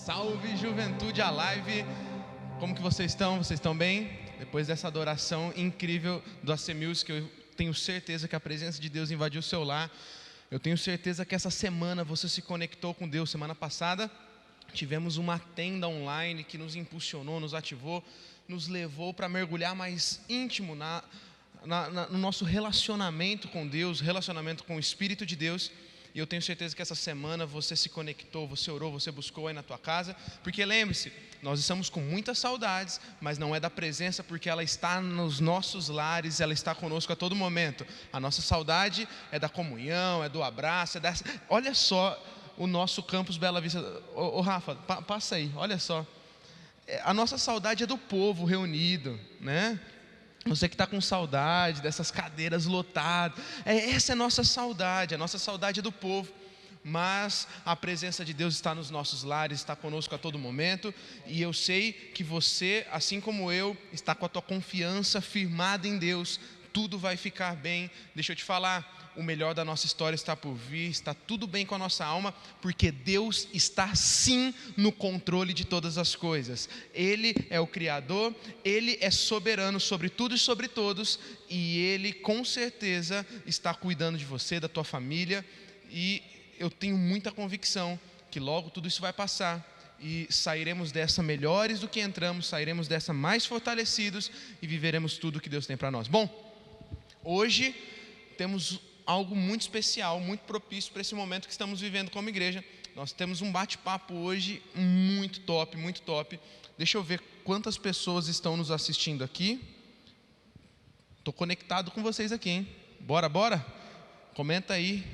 Salve Juventude Alive! Como que vocês estão? Vocês estão bem? Depois dessa adoração incrível do AC Music, eu tenho certeza que a presença de Deus invadiu o seu lar. Eu tenho certeza que essa semana você se conectou com Deus. Semana passada tivemos uma tenda online que nos impulsionou, nos ativou, nos levou para mergulhar mais íntimo no nosso relacionamento com Deus, relacionamento com o Espírito de Deus. E eu tenho certeza que essa semana você se conectou, você orou, você buscou aí na tua casa. Porque lembre-se, nós estamos com muitas saudades, mas não é da presença, porque ela está nos nossos lares, ela está conosco a todo momento. A nossa saudade é da comunhão, é do abraço, Olha só o nosso campus Bela Vista. Ô Rafa, passa aí, olha só. A nossa saudade é do povo reunido, né? Você que está com saudade dessas cadeiras lotadas, essa é a nossa saudade é do povo. Mas a presença de Deus está nos nossos lares, está conosco a todo momento. E eu sei que você, assim como eu, está com a tua confiança firmada em Deus. Tudo vai ficar bem. Deixa eu te falar, o melhor da nossa história está por vir. Está tudo bem com a nossa alma, porque Deus está sim no controle de todas as coisas. Ele é o Criador, Ele é soberano sobre tudo e sobre todos. E Ele com certeza está cuidando de você, da tua família. E eu tenho muita convicção que logo tudo isso vai passar e sairemos dessa melhores do que entramos, sairemos dessa mais fortalecidos e viveremos tudo que Deus tem para nós. Bom, hoje temos algo muito especial, muito propício para esse momento que estamos vivendo como igreja. Nós temos um bate-papo hoje muito top, muito top. Deixa eu ver quantas pessoas estão nos assistindo aqui. Estou conectado com vocês aqui, hein? Bora? Comenta aí.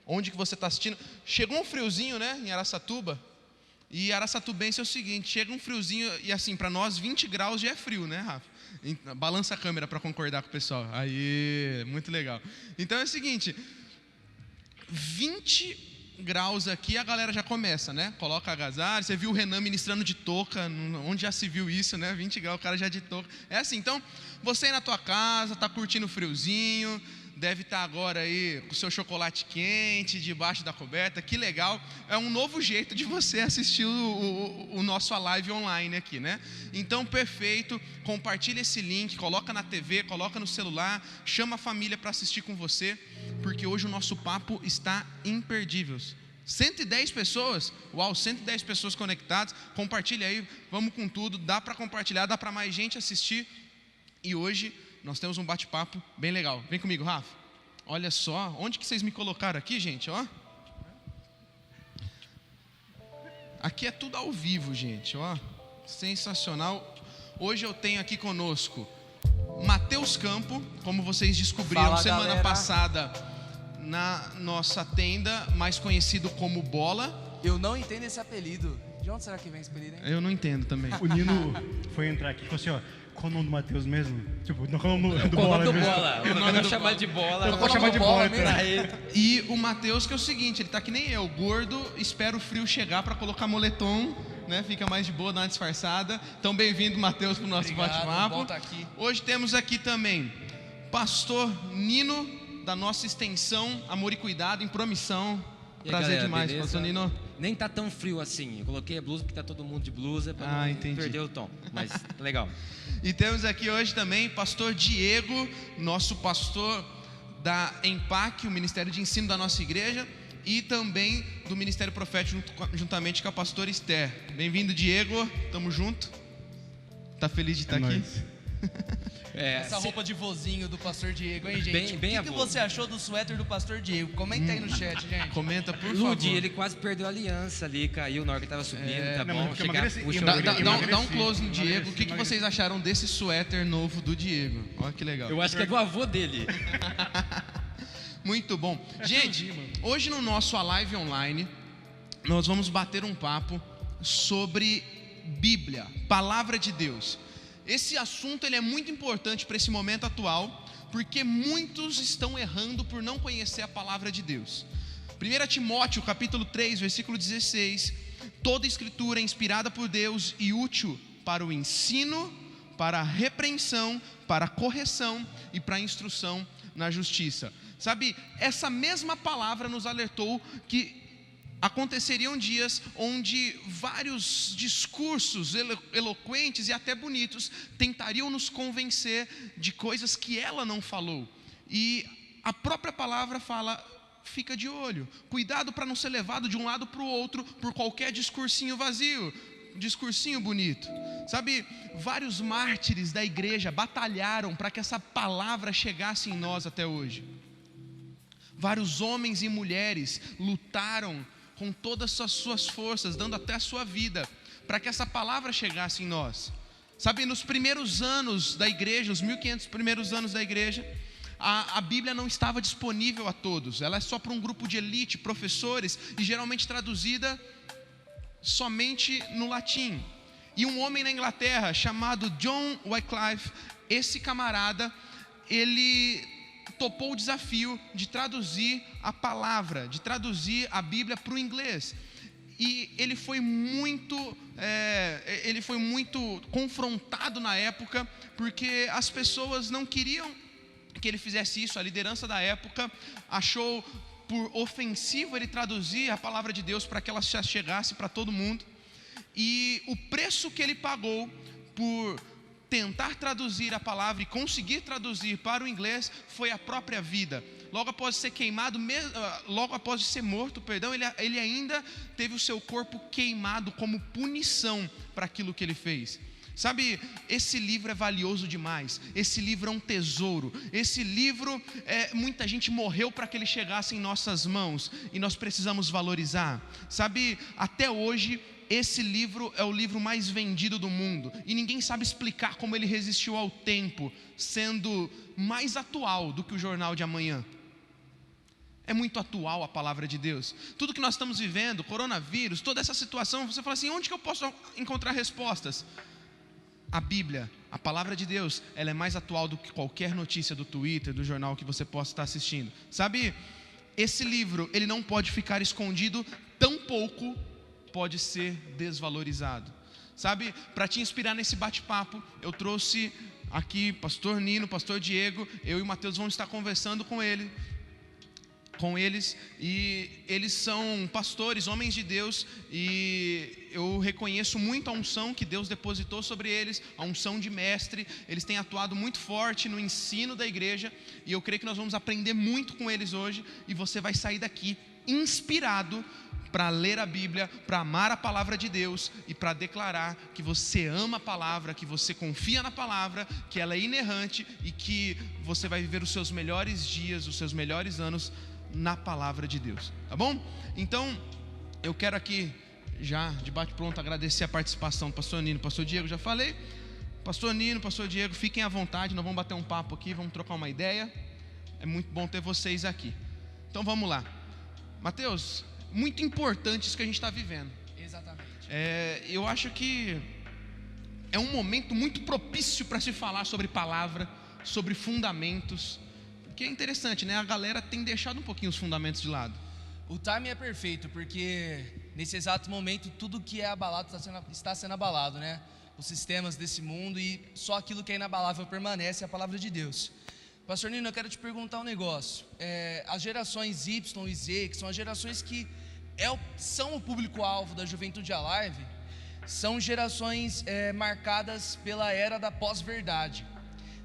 Onde que você está assistindo? Chegou um friozinho, né, em Araçatuba. E Araçatubense é o seguinte, chega um friozinho e assim, para nós 20 graus já é frio, né, Rafa? Balança a câmera para concordar com o pessoal. Aí, muito legal. Então é o seguinte, 20 graus aqui a galera já começa, né? Coloca agasalho. Você viu o Renan ministrando de touca, onde já se viu isso, né? 20 graus, o cara já de touca. É assim, então, você aí na tua casa, tá curtindo o friozinho, deve estar agora aí com o seu chocolate quente, debaixo da coberta, que legal. É um novo jeito de você assistir o nosso live online aqui, né? Então, perfeito, compartilha esse link, coloca na TV, coloca no celular, chama a família para assistir com você, porque hoje o nosso papo está imperdível. 110 pessoas, uau, 110 pessoas conectadas, compartilha aí, vamos com tudo, dá para compartilhar, dá para mais gente assistir, e hoje nós temos um bate-papo bem legal. Vem comigo, Rafa. Olha só, onde que vocês me colocaram aqui, gente? Ó. Aqui é tudo ao vivo, gente. Ó. Sensacional. Hoje eu tenho aqui conosco Matheus Campo, como vocês descobriram semana passada na nossa tenda, mais conhecido como Bola. Eu não entendo esse apelido. De onde será que vem esse apelido, hein? Eu não entendo também. O Nino foi entrar aqui e falou assim, ó, qual o nome do Matheus mesmo? Tipo, não, qual o nome do Qual Bola o nome do mesmo? Bola? Eu não vou chamar de Bola. Eu vou chamar de Bola mesmo. E o Matheus, que é o seguinte, ele tá que nem eu, gordo, espera o frio chegar para colocar moletom, né? Fica mais de boa, dá uma disfarçada. Então, bem-vindo, Matheus, pro nosso bate-papo. Bom tá aqui. Hoje temos aqui também pastor Nino, da nossa extensão Amor e Cuidado, em Promissão. E aí, Prazer galera, demais, beleza? pastor Nino. Nem tá tão frio assim. Eu coloquei a blusa porque tá todo mundo de blusa para não entendi. perder o tom. Mas legal. E temos aqui hoje também pastor Diego, nosso pastor da EMPAC, o Ministério de Ensino da nossa igreja, e também do Ministério Profético, juntamente com a pastora Esther. Bem-vindo, Diego, tamo junto. Tá feliz de estar aqui? Nóis. Essa roupa de vozinho do pastor Diego, hein, gente? Bem o que você achou do suéter do pastor Diego? Comenta aí no chat, gente. Comenta, por Ludi, favor. ele quase perdeu a aliança ali, caiu na hora que tava subindo, tá não, bom? porque eu Chegar, emagreci, puxa, eu Dá um emagreci, close no Diego. emagreci, O que vocês acharam desse suéter novo do Diego? Olha que legal. Eu acho que é do avô dele. Muito bom. Gente, hoje no nosso Alive Online, nós vamos bater um papo sobre Bíblia, Palavra de Deus. Esse assunto ele é muito importante para esse momento atual, porque muitos estão errando por não conhecer a Palavra de Deus. 1 Timóteo capítulo 3, versículo 16: toda escritura é inspirada por Deus e útil para o ensino, para a repreensão, para a correção e para a instrução na justiça. Sabe, essa mesma palavra nos alertou que aconteceriam dias onde vários discursos eloquentes e até bonitos tentariam nos convencer de coisas que ela não falou. E a própria palavra fala: fica de olho, cuidado para não ser levado de um lado para o outro por qualquer discursinho vazio, discursinho bonito. Sabe, vários mártires da igreja batalharam para que essa palavra chegasse em nós até hoje. Vários homens e mulheres lutaram com todas as suas forças, dando até a sua vida, para que essa palavra chegasse em nós. Sabe, nos primeiros anos da igreja, os 1500 primeiros anos da igreja, a Bíblia não estava disponível a todos. Ela é só para um grupo de elite, professores, e geralmente traduzida somente no latim. E um homem na Inglaterra chamado John Wycliffe, esse camarada, ele topou o desafio de traduzir a palavra, de traduzir a Bíblia para o inglês. E ele foi muito confrontado na época, porque as pessoas não queriam que ele fizesse isso. A liderança da época achou por ofensivo ele traduzir a palavra de Deus para que ela chegasse para todo mundo. E o preço que ele pagou por tentar traduzir a palavra e conseguir traduzir para o inglês foi a própria vida. Logo após ser queimado, logo após ser morto, ele ainda teve o seu corpo queimado como punição para aquilo que ele fez. Sabe, esse livro é valioso demais. Esse livro é um tesouro. Esse livro, muita gente morreu para que ele chegasse em nossas mãos, e nós precisamos valorizar. Sabe, até hoje esse livro é o livro mais vendido do mundo, e ninguém sabe explicar como ele resistiu ao tempo, sendo mais atual do que o jornal de amanhã. É muito atual a palavra de Deus. Tudo que nós estamos vivendo, coronavírus, toda essa situação, você fala assim: onde que eu posso encontrar respostas? A Bíblia, a palavra de Deus, ela é mais atual do que qualquer notícia do Twitter, do jornal que você possa estar assistindo. Sabe, esse livro, ele não pode ficar escondido, tampouco pode ser desvalorizado. Sabe, para te inspirar nesse bate-papo, eu trouxe aqui pastor Nino, pastor Diego. Eu e o Mateus vamos estar conversando com eles, e eles são pastores, homens de Deus, e eu reconheço muito a unção que Deus depositou sobre eles, a unção de mestre. Eles têm atuado muito forte no ensino da igreja, e eu creio que nós vamos aprender muito com eles hoje, e você vai sair daqui inspirado para ler a Bíblia, para amar a palavra de Deus e para declarar que você ama a palavra, que você confia na palavra, que ela é inerrante e que você vai viver os seus melhores dias, os seus melhores anos na palavra de Deus, tá bom? Então, eu quero aqui, já de bate-pronto, agradecer a participação do pastor Nino, pastor Diego, já falei. Pastor Nino, pastor Diego, fiquem à vontade, nós vamos bater um papo aqui, vamos trocar uma ideia. É muito bom ter vocês aqui. Então vamos lá. Mateus, muito importante isso que a gente está vivendo. Exatamente. Eu acho que é um momento muito propício para se falar sobre palavra, sobre fundamentos, porque é interessante, né? A galera tem deixado um pouquinho os fundamentos de lado. O timing é perfeito, porque nesse exato momento tudo que é abalado está sendo abalado, né? Os sistemas desse mundo, e só aquilo que é inabalável permanece, a palavra de Deus. Pastor Nino, eu quero te perguntar um negócio. As gerações Y e Z, que são as gerações que são o público-alvo da Juventude Alive, são gerações marcadas pela era da pós-verdade.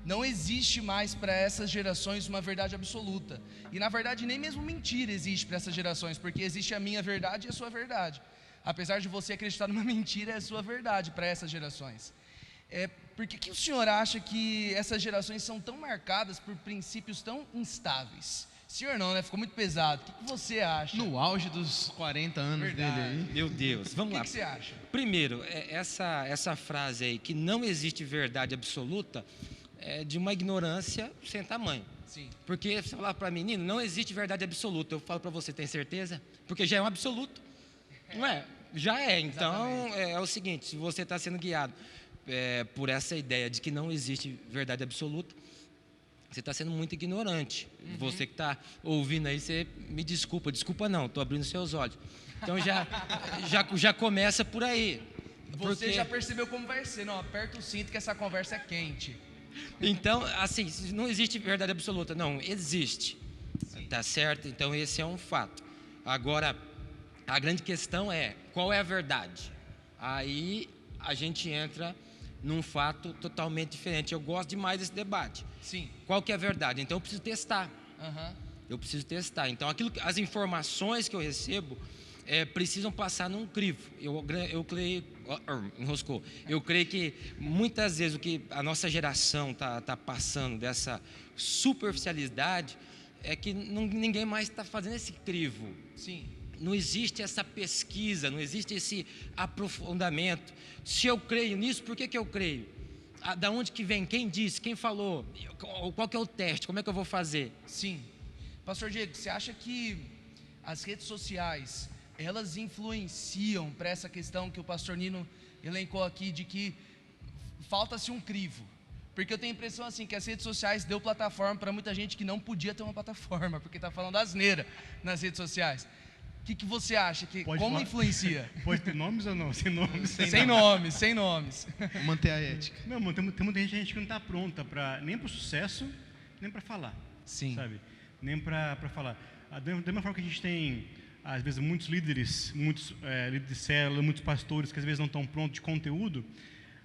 Não existe mais para essas gerações uma verdade absoluta. E na verdade nem mesmo mentira existe para essas gerações, porque existe a minha verdade e a sua verdade. Apesar de você acreditar numa mentira, é a sua verdade para essas gerações. Por que o senhor acha que essas gerações são tão marcadas por princípios tão instáveis? Senhor não, né? Ficou muito pesado. O que você acha? No auge dos 40 anos Verdade. dele aí. Meu Deus, vamos lá. O que você acha? Primeiro, essa frase aí, que não existe verdade absoluta, é de uma ignorância sem tamanho. Sim. Porque você falar para menino, não existe verdade absoluta. Eu falo para você, tem certeza? Porque já é um absoluto. Não é? Já é. Então, é o seguinte, se você está sendo guiado por essa ideia de que não existe verdade absoluta, você está sendo muito ignorante. Você que está ouvindo aí, você me desculpa não, estou abrindo seus olhos. Então já começa por aí. Você já percebeu como vai ser? Não, aperta o cinto que essa conversa é quente. Então, assim, não existe verdade absoluta. Não, existe. Sim. Tá certo? Então esse é um fato. Agora, A grande questão é, qual é a verdade? Aí a gente entra num fato totalmente diferente. Eu gosto demais desse debate. Sim. Qual que é a verdade? Então eu preciso testar. Aham. Eu preciso testar. Então as informações que eu recebo precisam passar num crivo. Eu creio, enroscou. Eu creio que muitas vezes o que a nossa geração tá passando dessa superficialidade é que ninguém mais está fazendo esse crivo. Sim. Não existe essa pesquisa, não existe esse aprofundamento. Se eu creio nisso, por que eu creio? Da onde que vem? Quem disse? Quem falou? Qual que é o teste? Como é que eu vou fazer? Sim. Pastor Diego, você acha que as redes sociais, elas influenciam para essa questão que o pastor Nino elencou aqui, de que falta-se um crivo? Porque eu tenho a impressão assim, que as redes sociais deu plataforma para muita gente que não podia ter uma plataforma, porque está falando asneira nas redes sociais. O que você acha? Como influencia? Pode ter nomes ou não? Sem nomes? Sem nomes, sem nomes. Manter a ética. Não, tem muita gente que não está pronta nem para o sucesso, nem para falar. Sim. Sabe? Nem para falar. Da mesma forma que a gente tem, às vezes, muitos líderes líderes de célula, muitos pastores que às vezes não estão prontos de conteúdo,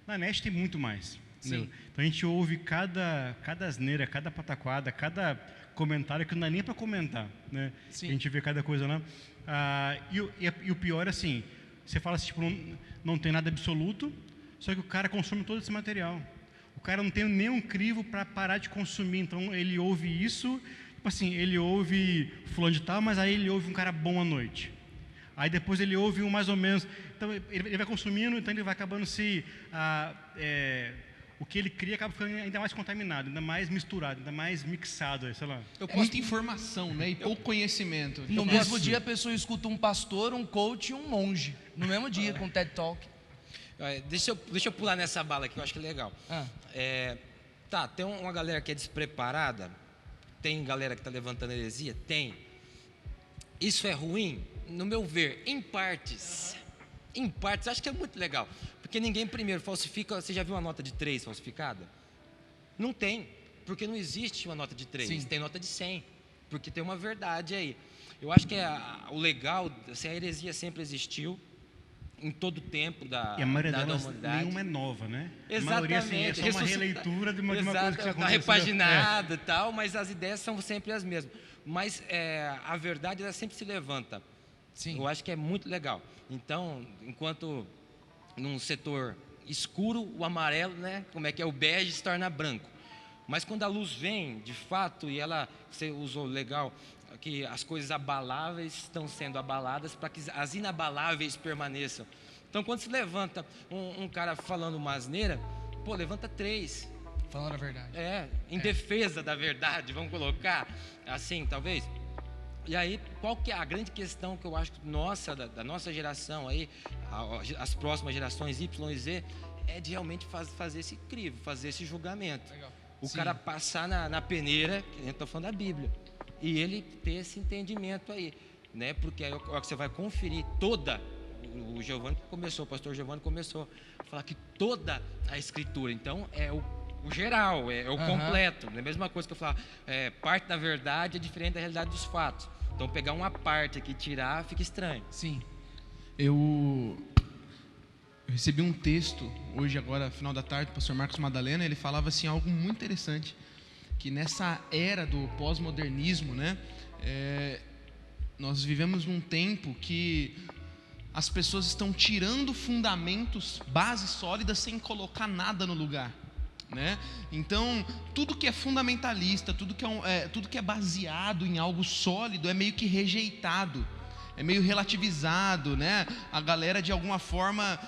na net tem muito mais. Sim. Então a gente ouve cada asneira, cada pataquada, cada comentário que não dá nem para comentar, né? Sim. A gente vê cada coisa lá. E o pior é assim, você fala assim, tipo, não tem nada absoluto, só que o cara consome todo esse material. O cara não tem nenhum crivo para parar de consumir, então ele ouve isso, tipo assim, ele ouve fulano de tal, mas aí ele ouve um cara bom à noite. Aí depois ele ouve um mais ou menos, então ele vai consumindo, então ele vai acabando o que ele cria acaba ficando ainda mais contaminado, ainda mais misturado, ainda mais mixado, sei lá. Muita informação, né? E pouco conhecimento. No mesmo dia a pessoa escuta um pastor, um coach e um monge. No mesmo dia, com TED Talk. Deixa eu pular nessa bala aqui, eu acho que é legal. Tem uma galera que é despreparada, tem galera que está levantando heresia? Tem. Isso é ruim? No meu ver, em partes. Em partes, acho que é muito legal. Porque ninguém primeiro falsifica. Você já viu uma nota de 3 falsificada? Não tem, porque não existe uma nota de 3. Sim. Tem nota de 100, porque tem uma verdade aí. Eu acho que o legal, assim, a heresia sempre existiu, em todo o tempo da humanidade. E a maioria delas, nenhuma é nova, né? Exatamente. A maioria, assim, é só uma releitura de uma coisa que já aconteceu. Está repaginada e tal, mas as ideias são sempre as mesmas. Mas a verdade, ela sempre se levanta. Sim. Eu acho que é muito legal. Então, enquanto num setor escuro, o amarelo, né? Como é que é? O bege se torna branco. Mas quando a luz vem, de fato, e você usou legal, que as coisas abaláveis estão sendo abaladas para que as inabaláveis permaneçam. Então, quando se levanta um cara falando uma asneira, levanta 3. Falando a verdade. Em defesa da verdade, vamos colocar assim, talvez. E aí, qual que é a grande questão que eu acho que da nossa geração aí, as próximas gerações Y e Z, é de realmente fazer esse crivo, fazer esse julgamento. Legal. O cara passar na peneira, que eu estou falando da Bíblia, e ele ter esse entendimento aí, né? Porque aí você vai conferir o Giovanni começou, o pastor Giovanni começou a falar que toda a Escritura, então é o geral, é o completo. Não é a mesma coisa que eu falar, parte da verdade é diferente da realidade dos fatos. Então pegar uma parte aqui e tirar fica estranho. Sim. Eu recebi um texto hoje, agora, final da tarde, do pastor Marcos Madalena. Ele falava assim, algo muito interessante, que nessa era do pós-modernismo, né, nós vivemos num tempo que as pessoas estão tirando fundamentos, bases sólidas, sem colocar nada no lugar, né? Então, tudo que é fundamentalista, tudo que é baseado em algo sólido é meio que rejeitado, é meio relativizado, né? A galera, de alguma forma,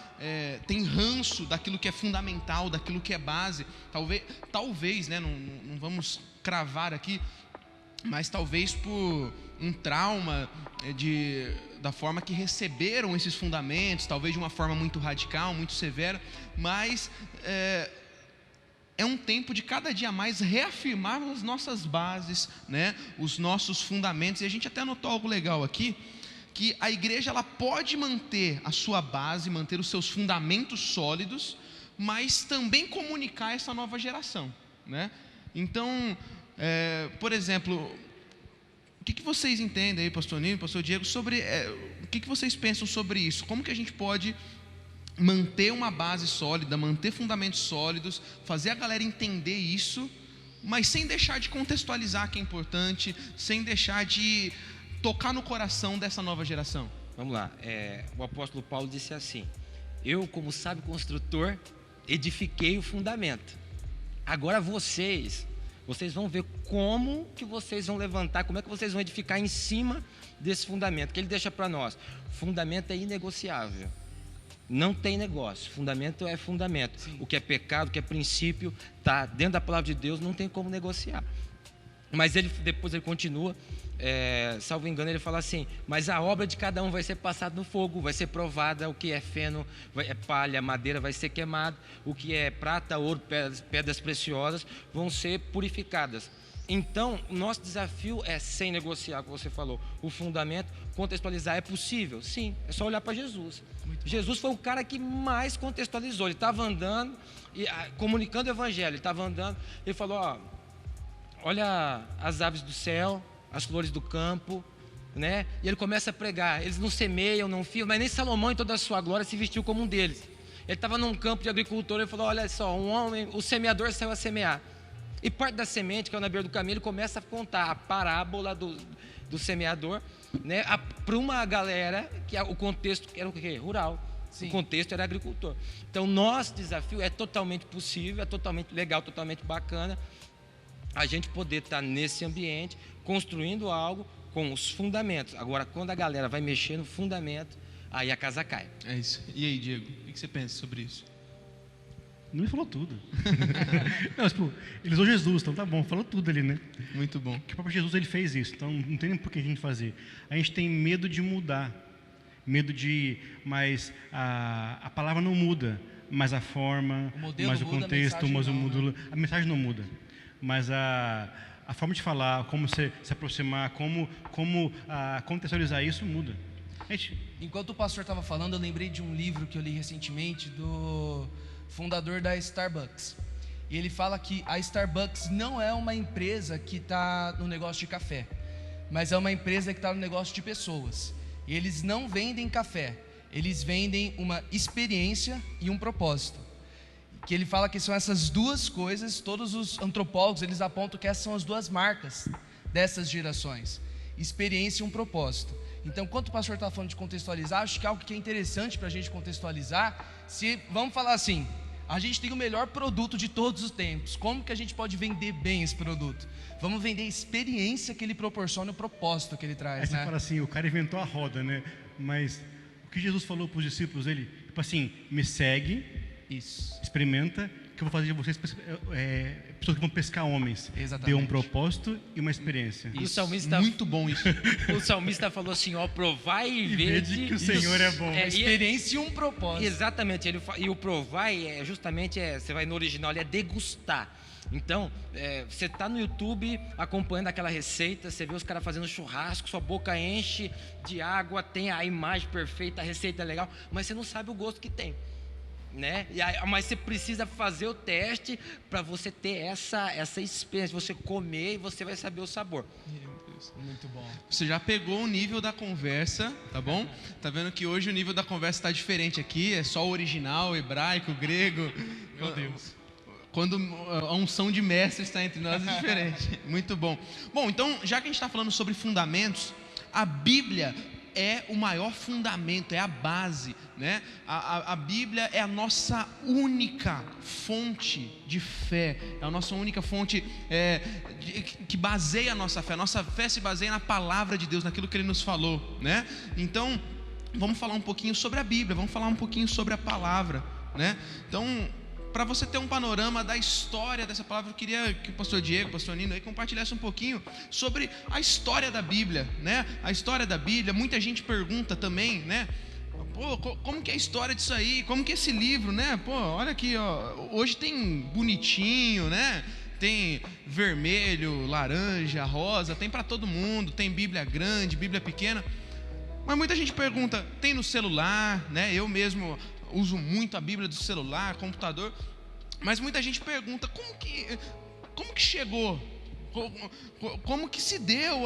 tem ranço daquilo que é fundamental, daquilo que é base. Talvez, né? Não vamos cravar aqui, mas talvez por um trauma da forma que receberam esses fundamentos, talvez de uma forma muito radical, muito severa, mas é um tempo de cada dia mais reafirmar as nossas bases, né? Os nossos fundamentos. E a gente até anotou algo legal aqui, que a igreja ela pode manter a sua base, manter os seus fundamentos sólidos, mas também comunicar essa nova geração, né? Então, por exemplo, o que vocês entendem aí, pastor Nino, pastor Diego, sobre que vocês pensam sobre isso? Como que a gente pode manter uma base sólida, manter fundamentos sólidos, fazer a galera entender isso, mas sem deixar de contextualizar que é importante, sem deixar de tocar no coração dessa nova geração? Vamos lá, o apóstolo Paulo disse assim: eu, como sábio construtor, edifiquei o fundamento. Agora vocês vão ver como que vocês vão levantar, como é que vocês vão edificar em cima desse fundamento, que ele deixa para nós. Fundamento é inegociável, não tem negócio, fundamento é fundamento. Sim. O que é pecado, o que é princípio, está dentro da palavra de Deus, não tem como negociar. Mas depois ele continua, salvo engano, ele fala assim: mas a obra de cada um vai ser passada no fogo, vai ser provada, o que é feno, é palha, madeira vai ser queimado, o que é prata, ouro, pedras preciosas vão ser purificadas. Então, o nosso desafio é, sem negociar, como você falou, o fundamento, contextualizar. É possível? Sim, é só olhar para Jesus. Jesus foi o cara que mais contextualizou. Ele estava andando, comunicando o evangelho, ele estava andando, ele falou: ó, olha as aves do céu, as flores do campo, né? E ele começa a pregar. Eles não semeiam, não fiam, mas nem Salomão em toda a sua glória se vestiu como um deles. Ele estava num campo de agricultor, ele falou: olha só, um homem, o semeador saiu a semear. E parte da semente, que é na beira do caminho, ele começa a contar a parábola do semeador, né? Para uma galera que o contexto era o quê? Rural. Sim. O contexto era agricultor. Então, nosso desafio é totalmente possível, é totalmente legal, totalmente bacana, a gente poder estar nesse ambiente, construindo algo com os fundamentos. Agora, quando a galera vai mexer no fundamento, aí a casa cai. É isso. E aí, Diego, o que você pensa sobre isso? Não, ele falou tudo. Não, tipo, ele usou Jesus, então tá bom, falou tudo ali, né? Muito bom. Porque o próprio Jesus, ele fez isso, então não tem nem por que a gente fazer. A gente tem medo de mudar, mas a palavra não muda, mas a forma, mas o contexto, mas o módulo, a mensagem não muda. Mas a forma de falar, como se aproximar, como contextualizar isso muda. Enquanto o pastor estava falando, eu lembrei de um livro que eu li recentemente do fundador da Starbucks. E ele fala que a Starbucks não é uma empresa que está no negócio de café, mas é uma empresa que está no negócio de pessoas. E eles não vendem café, eles vendem uma experiência e um propósito. Que ele fala que são essas duas coisas. Todos os antropólogos, eles apontam que essas são as duas marcas dessas gerações: experiência e um propósito. Então, quando o pastor está falando de contextualizar, acho que é algo que é interessante para a gente contextualizar. Vamos falar assim, a gente tem o melhor produto de todos os tempos, como que a gente pode vender bem esse produto? Vamos vender a experiência que ele proporciona, o propósito que ele traz. Aí você fala assim, o cara inventou a roda, né? Mas o que Jesus falou para os discípulos, ele, tipo assim, me segue, isso, experimenta, que eu vou fazer de vocês pessoas que vão pescar homens. Exatamente. Deu um propósito e uma experiência. O salmista, muito bom isso. O salmista falou assim: ó, provai e vede que o Senhor é bom. Experiência e um propósito. Exatamente. E o provai você vai no original, ele é degustar. Então, você está no YouTube acompanhando aquela receita, você vê os caras fazendo churrasco, sua boca enche de água, tem a imagem perfeita, a receita é legal, mas você não sabe o gosto que tem, né? Mas você precisa fazer o teste para você ter essa experiência, você comer e você vai saber o sabor. Muito bom. Você já pegou o nível da conversa, tá bom? Tá vendo que hoje o nível da conversa está diferente aqui, é só o original, o hebraico, o grego. Meu Deus. Quando a unção de mestre está entre nós é diferente. Muito bom. Bom, então, já que a gente está falando sobre fundamentos, a Bíblia é o maior fundamento, é a base, né? A Bíblia é a nossa única fonte de fé, é a nossa única fonte que baseia a nossa fé. A nossa fé se baseia na palavra de Deus, naquilo que Ele nos falou, né? Então, vamos falar um pouquinho sobre a Bíblia, vamos falar um pouquinho sobre a palavra, né? Então, para você ter um panorama da história dessa palavra, eu queria que o pastor Diego, o pastor Nino aí compartilhasse um pouquinho sobre a história da Bíblia, né? A história da Bíblia, muita gente pergunta também, né? Pô, como que é a história disso aí? Como que é esse livro, né? Pô, olha aqui, ó, hoje tem bonitinho, né? Tem vermelho, laranja, rosa, tem para todo mundo, tem Bíblia grande, Bíblia pequena. Mas muita gente pergunta, tem no celular, né? Eu mesmo uso muito a Bíblia do celular, computador, mas muita gente pergunta como que chegou Como que se deu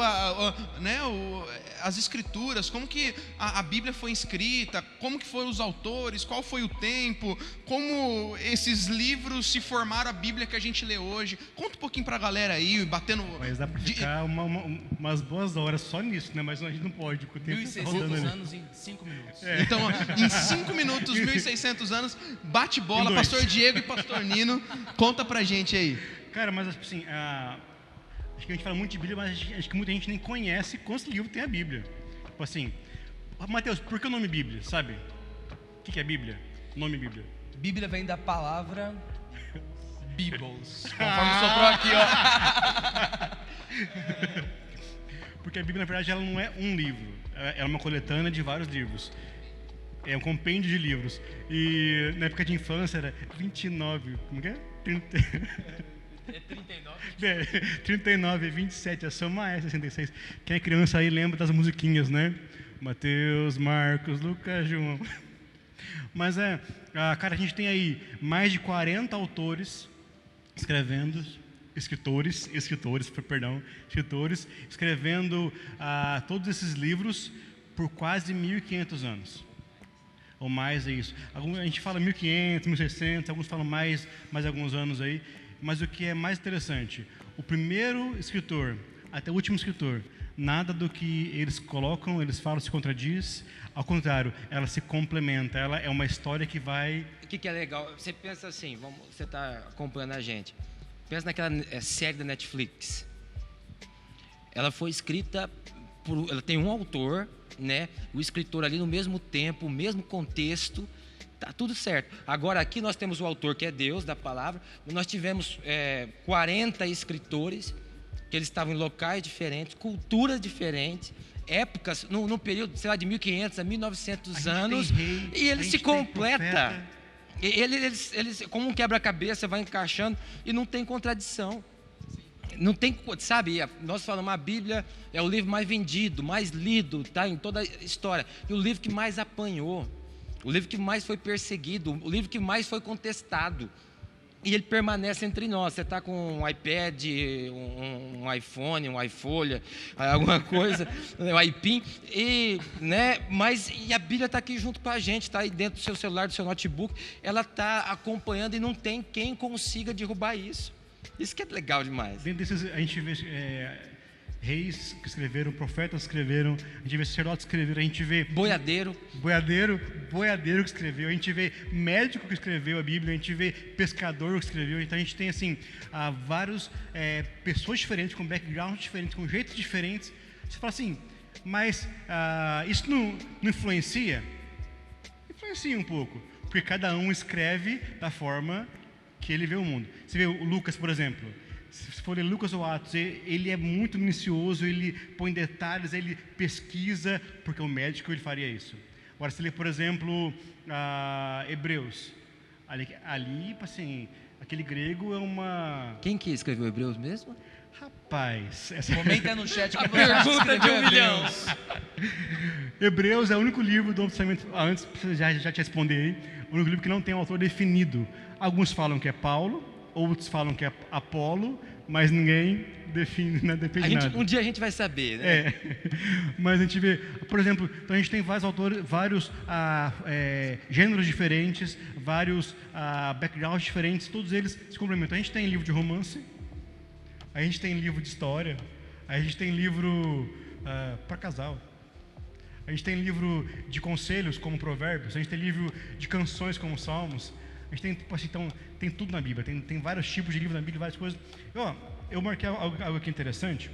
as escrituras, como que a Bíblia foi escrita, como que foram os autores, qual foi o tempo, como esses livros se formaram a Bíblia que a gente lê hoje. Conta um pouquinho para a galera aí, batendo... Mas dá para ficar umas boas horas só nisso, né? Mas a gente não pode, porque o tempo está rodando 1.600 ali. anos em 5 minutos. Então, em 5 minutos, 1.600 anos, bate bola, pastor Diego e pastor Nino, conta pra gente aí. Cara, mas assim, acho que a gente fala muito de Bíblia, mas acho que muita gente nem conhece quantos livros tem a Bíblia. Tipo assim, Mateus, por que o nome Bíblia, sabe? O que é Bíblia? O nome Bíblia. Bíblia vem da palavra Bibles, conforme soprou aqui, ó. Porque a Bíblia, na verdade, ela não é um livro, ela é uma coletânea de vários livros. É um compêndio de livros. E na época de infância era 29, como que é? 30... É 39. 39, 27, a soma é 66. Quem é criança aí lembra das musiquinhas, né? Mateus, Marcos, Lucas, João. Mas cara, a gente tem aí mais de 40 autores escritores, escrevendo todos esses livros por quase 1.500 anos. Ou mais é isso. A gente fala 1.500, 1.600, alguns falam mais alguns anos aí. Mas o que é mais interessante, o primeiro escritor até o último escritor, nada do que eles colocam, eles falam, se contradiz. Ao contrário, ela se complementa. Ela é uma história que vai... O que é legal? Você pensa assim, você está acompanhando a gente. Pensa naquela série da Netflix. Ela foi escrita ela tem um autor, né? O escritor ali no mesmo tempo, o mesmo contexto, tá tudo certo. Agora aqui nós temos o autor que é Deus da palavra. Nós tivemos 40 escritores que eles estavam em locais diferentes, culturas diferentes, épocas, num período, sei lá, de 1500 a 1900 anos, e ele se completa. Eles, como um quebra-cabeça, vai encaixando e não tem contradição. Não tem, sabe, nós falamos, a Bíblia é o livro mais vendido, mais lido, tá, em toda a história, e o livro que mais apanhou, o livro que mais foi perseguido, o livro que mais foi contestado, e ele permanece entre nós. Você está com um iPad, um iPhone, um iFolha, alguma coisa, um iPin, mas a Bíblia está aqui junto com a gente, está aí dentro do seu celular, do seu notebook, ela está acompanhando e não tem quem consiga derrubar isso. Isso que é legal demais. Dentro desses, a gente vê reis que escreveram, profetas que escreveram, a gente vê sacerdotes que escreveram, a gente vê... Boiadeiro que escreveu, a gente vê médico que escreveu a Bíblia, a gente vê pescador que escreveu. Então a gente tem assim, várias pessoas diferentes, com backgrounds diferentes, com jeitos diferentes. Você fala assim, mas isso não influencia? Influencia um pouco, porque cada um escreve da forma que ele vê o mundo. Você vê o Lucas, por exemplo, se for ler Lucas ou Atos, ele é muito minucioso, ele põe detalhes, ele pesquisa, porque o médico ele faria isso. Agora, se ler, por exemplo, Hebreus, ali, assim, aquele grego é uma... Quem que escreveu Hebreus mesmo? Rapaz... Comenta no chat que a pergunta de 1 milhão. Hebreus é o único livro do Novo Testamento, antes, já te responder aí, o único livro que não tem um autor definido. Alguns falam que é Paulo, outros falam que é Apolo, mas ninguém define nada. Um dia a gente vai saber, né? Mas a gente vê, por exemplo, então a gente tem vários autores, vários gêneros diferentes, vários backgrounds diferentes, todos eles se complementam. A gente tem livro de romance, a gente tem livro de história, a gente tem livro para casal, a gente tem livro de conselhos como Provérbios, a gente tem livro de canções como Salmos. A gente tem, então, tem tudo na Bíblia, tem vários tipos de livros na Bíblia, várias coisas. Eu marquei algo aqui interessante,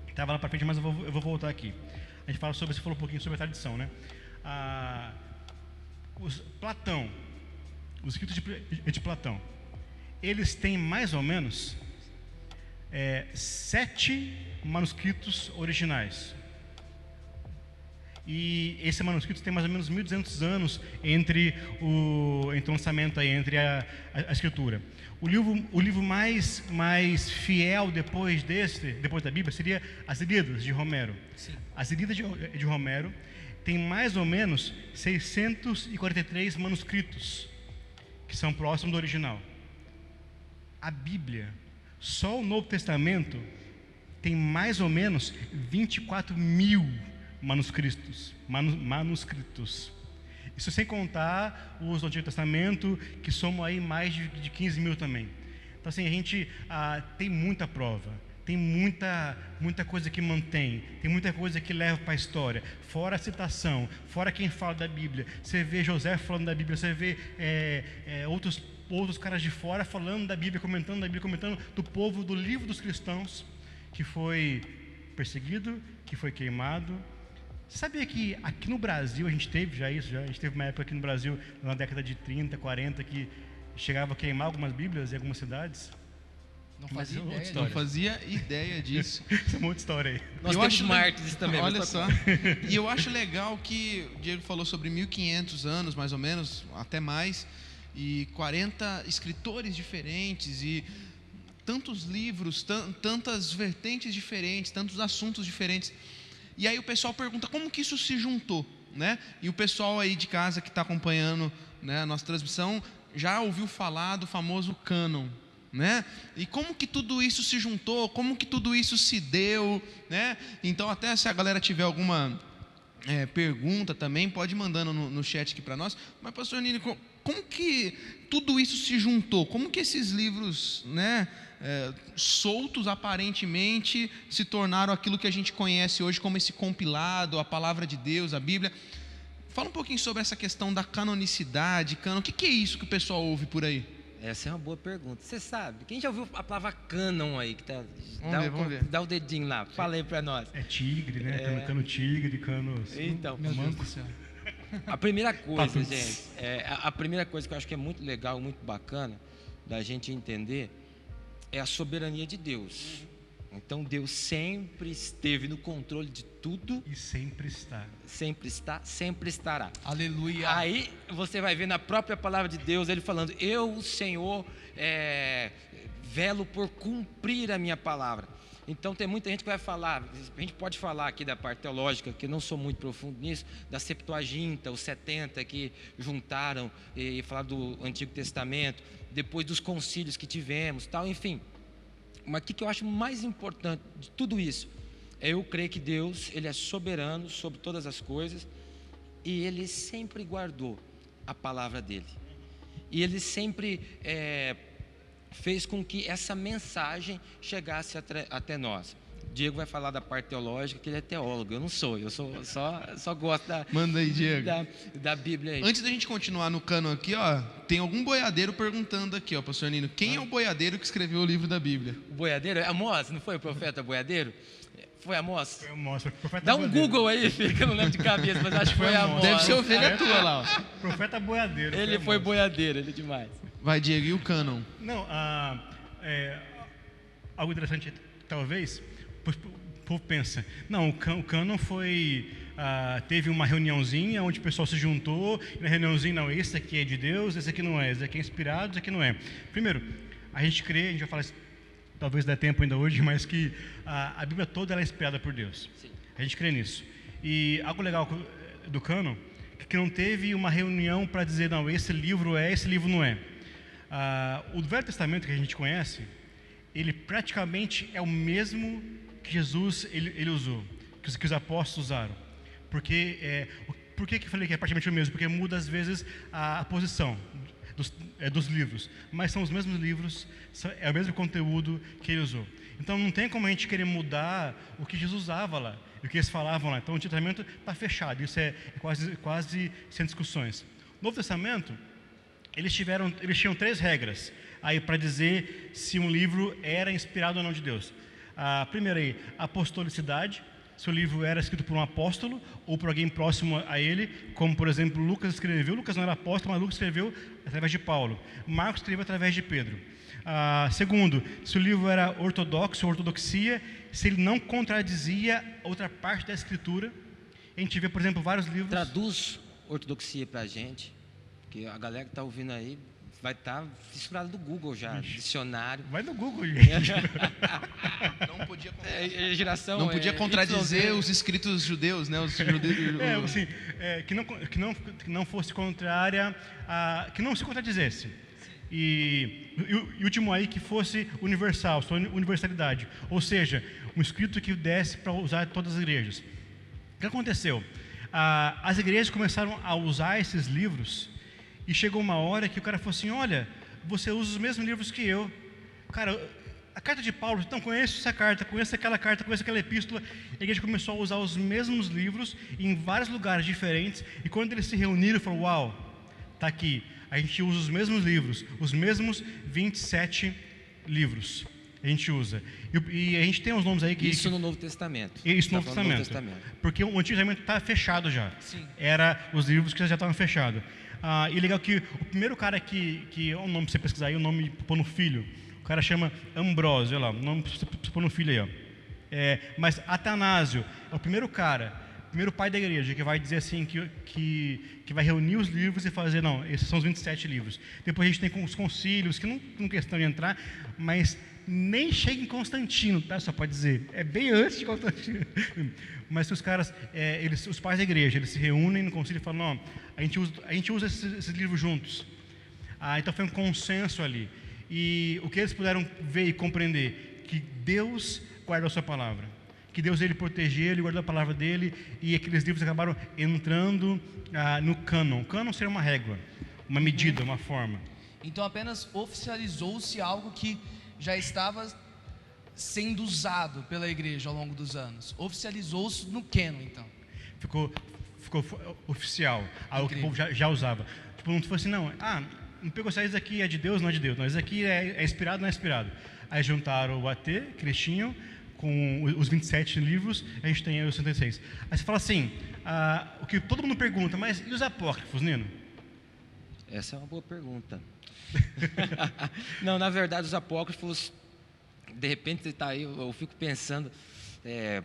estava lá para frente, mas eu vou voltar aqui. A gente você falou um pouquinho sobre a tradição, né? Platão, os escritos de Platão, eles têm mais ou menos 7 manuscritos originais. E esse manuscrito tem mais ou menos 1.200 anos entre o lançamento aí, entre a escritura. O livro mais fiel depois da Bíblia seria as Ilíadas de Homero. Sim. As Ilíadas de Homero tem mais ou menos 643 manuscritos que são próximos do original. A Bíblia, só o Novo Testamento tem mais ou menos 24 mil manuscritos. Isso sem contar os do Antigo Testamento, que somam aí mais de 15 mil também. Então, assim, a gente tem muita prova, tem muita coisa que mantém, tem muita coisa que leva para a história, fora a citação, fora quem fala da Bíblia. Você vê José falando da Bíblia, você vê outros caras de fora falando da Bíblia, comentando da Bíblia, comentando do povo, do livro dos cristãos, que foi perseguido, que foi queimado. Sabia que aqui no Brasil a gente teve já isso? A gente teve uma época aqui no Brasil, na década de 30, 40, que chegava a queimar algumas Bíblias em algumas cidades? Não fazia ideia. Não fazia ideia disso. Isso é uma outra história aí. Nós temos mártires também. Olha só. E eu acho legal que o Diego falou sobre 1500 anos, mais ou menos, até mais, e 40 escritores diferentes, e tantos livros, tantas vertentes diferentes, tantos assuntos diferentes. E aí o pessoal pergunta como que isso se juntou, né? E o pessoal aí de casa que está acompanhando, né, a nossa transmissão já ouviu falar do famoso cânon, né? E como que tudo isso se juntou, como que tudo isso se deu, né? Então, até se a galera tiver alguma pergunta também, pode ir mandando no chat aqui para nós. Mas, pastor Nini, como que tudo isso se juntou? Como que esses livros, né, soltos aparentemente, se tornaram aquilo que a gente conhece hoje como esse compilado, a palavra de Deus, a Bíblia? Fala um pouquinho sobre essa questão da canonicidade, o que é isso que o pessoal ouve por aí? Essa é uma boa pergunta. Você sabe, quem já ouviu a palavra cânon aí? Que tá, Vamos ver. Dá o dedinho lá, fala aí para nós. É tigre, né? Cano tigre, cano... Então, Meu Deus do céu. a primeira coisa, gente, a primeira coisa que eu acho que é muito legal, muito bacana da gente entender é a soberania de Deus. Então Deus sempre esteve no controle de tudo. E sempre está. Sempre está, sempre estará. Aleluia. Aí você vai ver na própria palavra de Deus ele falando: eu, o Senhor, velo por cumprir a minha palavra. Então tem muita gente que vai falar, a gente pode falar aqui da parte teológica, que eu não sou muito profundo nisso, da Septuaginta, os 70 que juntaram e falaram do Antigo Testamento, depois dos concílios que tivemos, tal, enfim. Mas o que eu acho mais importante de tudo isso é eu crer que Deus, Ele é soberano sobre todas as coisas, e Ele sempre guardou a palavra dEle. E Ele sempre fez com que essa mensagem chegasse até nós. Diego vai falar da parte teológica, que ele é teólogo, eu não sou, eu só gosto Manda aí, Diego. da Bíblia aí. Antes da gente continuar no cano aqui, ó, tem algum boiadeiro perguntando aqui, ó, pastor Nino, quem é o boiadeiro que escreveu o livro da Bíblia? O boiadeiro? Amós, não foi o profeta boiadeiro? Foi Amós? Foi Amós, profeta Dá um boiadeiro. Google aí, filho, que eu não lembro de cabeça, mas acho que foi Amós. Deve ser ovelha tua lá, ó. Profeta boiadeiro. Ele foi Amós. boiadeiro, ele é demais. Vai, Diego, e o cânon? Não, algo interessante, talvez, o povo pensa, não, o cânon foi, teve uma reuniãozinha onde o pessoal se juntou, e na reuniãozinha, não, esse aqui é de Deus, esse aqui não é, esse aqui é inspirado, esse aqui não é. Primeiro, a gente crê, a gente vai falar isso, talvez dê tempo ainda hoje, mas que a Bíblia toda ela é inspirada por Deus. Sim. A gente crê nisso. E algo legal do cânon, que não teve uma reunião para dizer, não, esse livro é, esse livro não é. O Velho Testamento que a gente conhece, ele praticamente é o mesmo que Jesus ele usou, que os apóstolos usaram. Por que eu falei que é praticamente o mesmo? Porque muda às vezes a posição dos livros, mas são os mesmos livros, é o mesmo conteúdo que ele usou. Então não tem como a gente querer mudar o que Jesus usava lá, e o que eles falavam lá. Então o Antigo Testamento está fechado, isso é quase sem discussões. No Novo Testamento, eles tinham 3 regras aí para dizer se um livro era inspirado ou não de Deus. A primeira aí, apostolicidade, se o livro era escrito por um apóstolo ou por alguém próximo a ele, como por exemplo Lucas escreveu. Lucas não era apóstolo, mas Lucas escreveu através de Paulo. Marcos escreveu através de Pedro. Segundo, se o livro era ortodoxo, ortodoxia, se ele não contradizia outra parte da escritura. A gente vê, por exemplo, vários livros... Traduz ortodoxia para a gente, porque a galera que está ouvindo aí vai estar fissurada do Google já, dicionário. Vai no Google, gente. Não podia, Geração, não podia contradizer os escritos judeus, né? Que não fosse contrária, que não se contradizesse. E último aí que fosse universal, só universalidade. Ou seja, um escrito que desse para usar em todas as igrejas. O que aconteceu? As igrejas começaram a usar esses livros e chegou uma hora que o cara falou assim, olha, você usa os mesmos livros que eu. Cara, a carta de Paulo, então conheço essa carta, conheço aquela epístola. A igreja começou a usar os mesmos livros em vários lugares diferentes. E quando eles se reuniram, falou, uau, está aqui. A gente usa os mesmos livros, os mesmos 27 livros. A gente usa. E a gente tem uns nomes aí que... Isso no Novo Testamento. Isso no Novo Testamento. Porque o Antigo Testamento está fechado já. Sim. Era os livros que já estavam fechados. E legal que o primeiro cara que é um nome para você pesquisar aí, o nome para pôr no filho. O cara chama Ambrósio, olha lá, o nome para você pôr no filho aí, ó. Mas Atanásio é o primeiro cara, o primeiro pai da igreja, que vai dizer assim, que vai reunir os livros e fazer, não, esses são os 27 livros. Depois a gente tem os concílios, que não questão de entrar, mas nem chega em Constantino, tá? Só pode dizer, é bem antes de Constantino. Mas os caras, os pais da igreja, eles se reúnem no concílio e falam, não, a gente usa esses livros juntos. Então foi um consenso ali. E o que eles puderam ver e compreender, que Deus guardou a sua palavra, que Deus ele protegeu, ele guardou a palavra dele, e aqueles livros acabaram entrando no cânon. O cânon seria uma régua, uma medida, uma forma. Então apenas oficializou-se algo que já estava sendo usado pela igreja ao longo dos anos. Oficializou-se no cânon, então. Ficou oficial, algo que o povo já usava. Tipo, não fosse não pegou essa, isso aqui é de Deus, não é de Deus. Não, isso aqui é inspirado, não é inspirado. Aí juntaram o AT, Cristinho, com os 27 livros, a gente tem os 66. Aí você fala assim, o que todo mundo pergunta, mas e os apócrifos, Nino? Essa é uma boa pergunta. Não, na verdade, os apócrifos, de repente você está aí, eu fico pensando,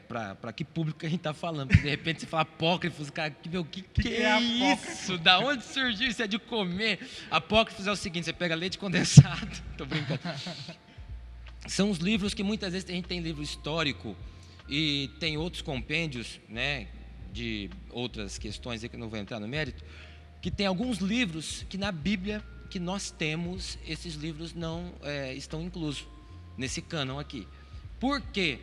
para que público que a gente está falando, porque de repente você fala apócrifos, cara, o que é isso? Da onde surgiu isso? É de comer? Apócrifos é o seguinte, você pega leite condensado, estou brincando. São os livros que muitas vezes a gente tem livro histórico e tem outros compêndios, né, de outras questões aí que eu não vou entrar no mérito, que tem alguns livros que na Bíblia que nós temos, esses livros não estão inclusos nesse cânon aqui. Por quê?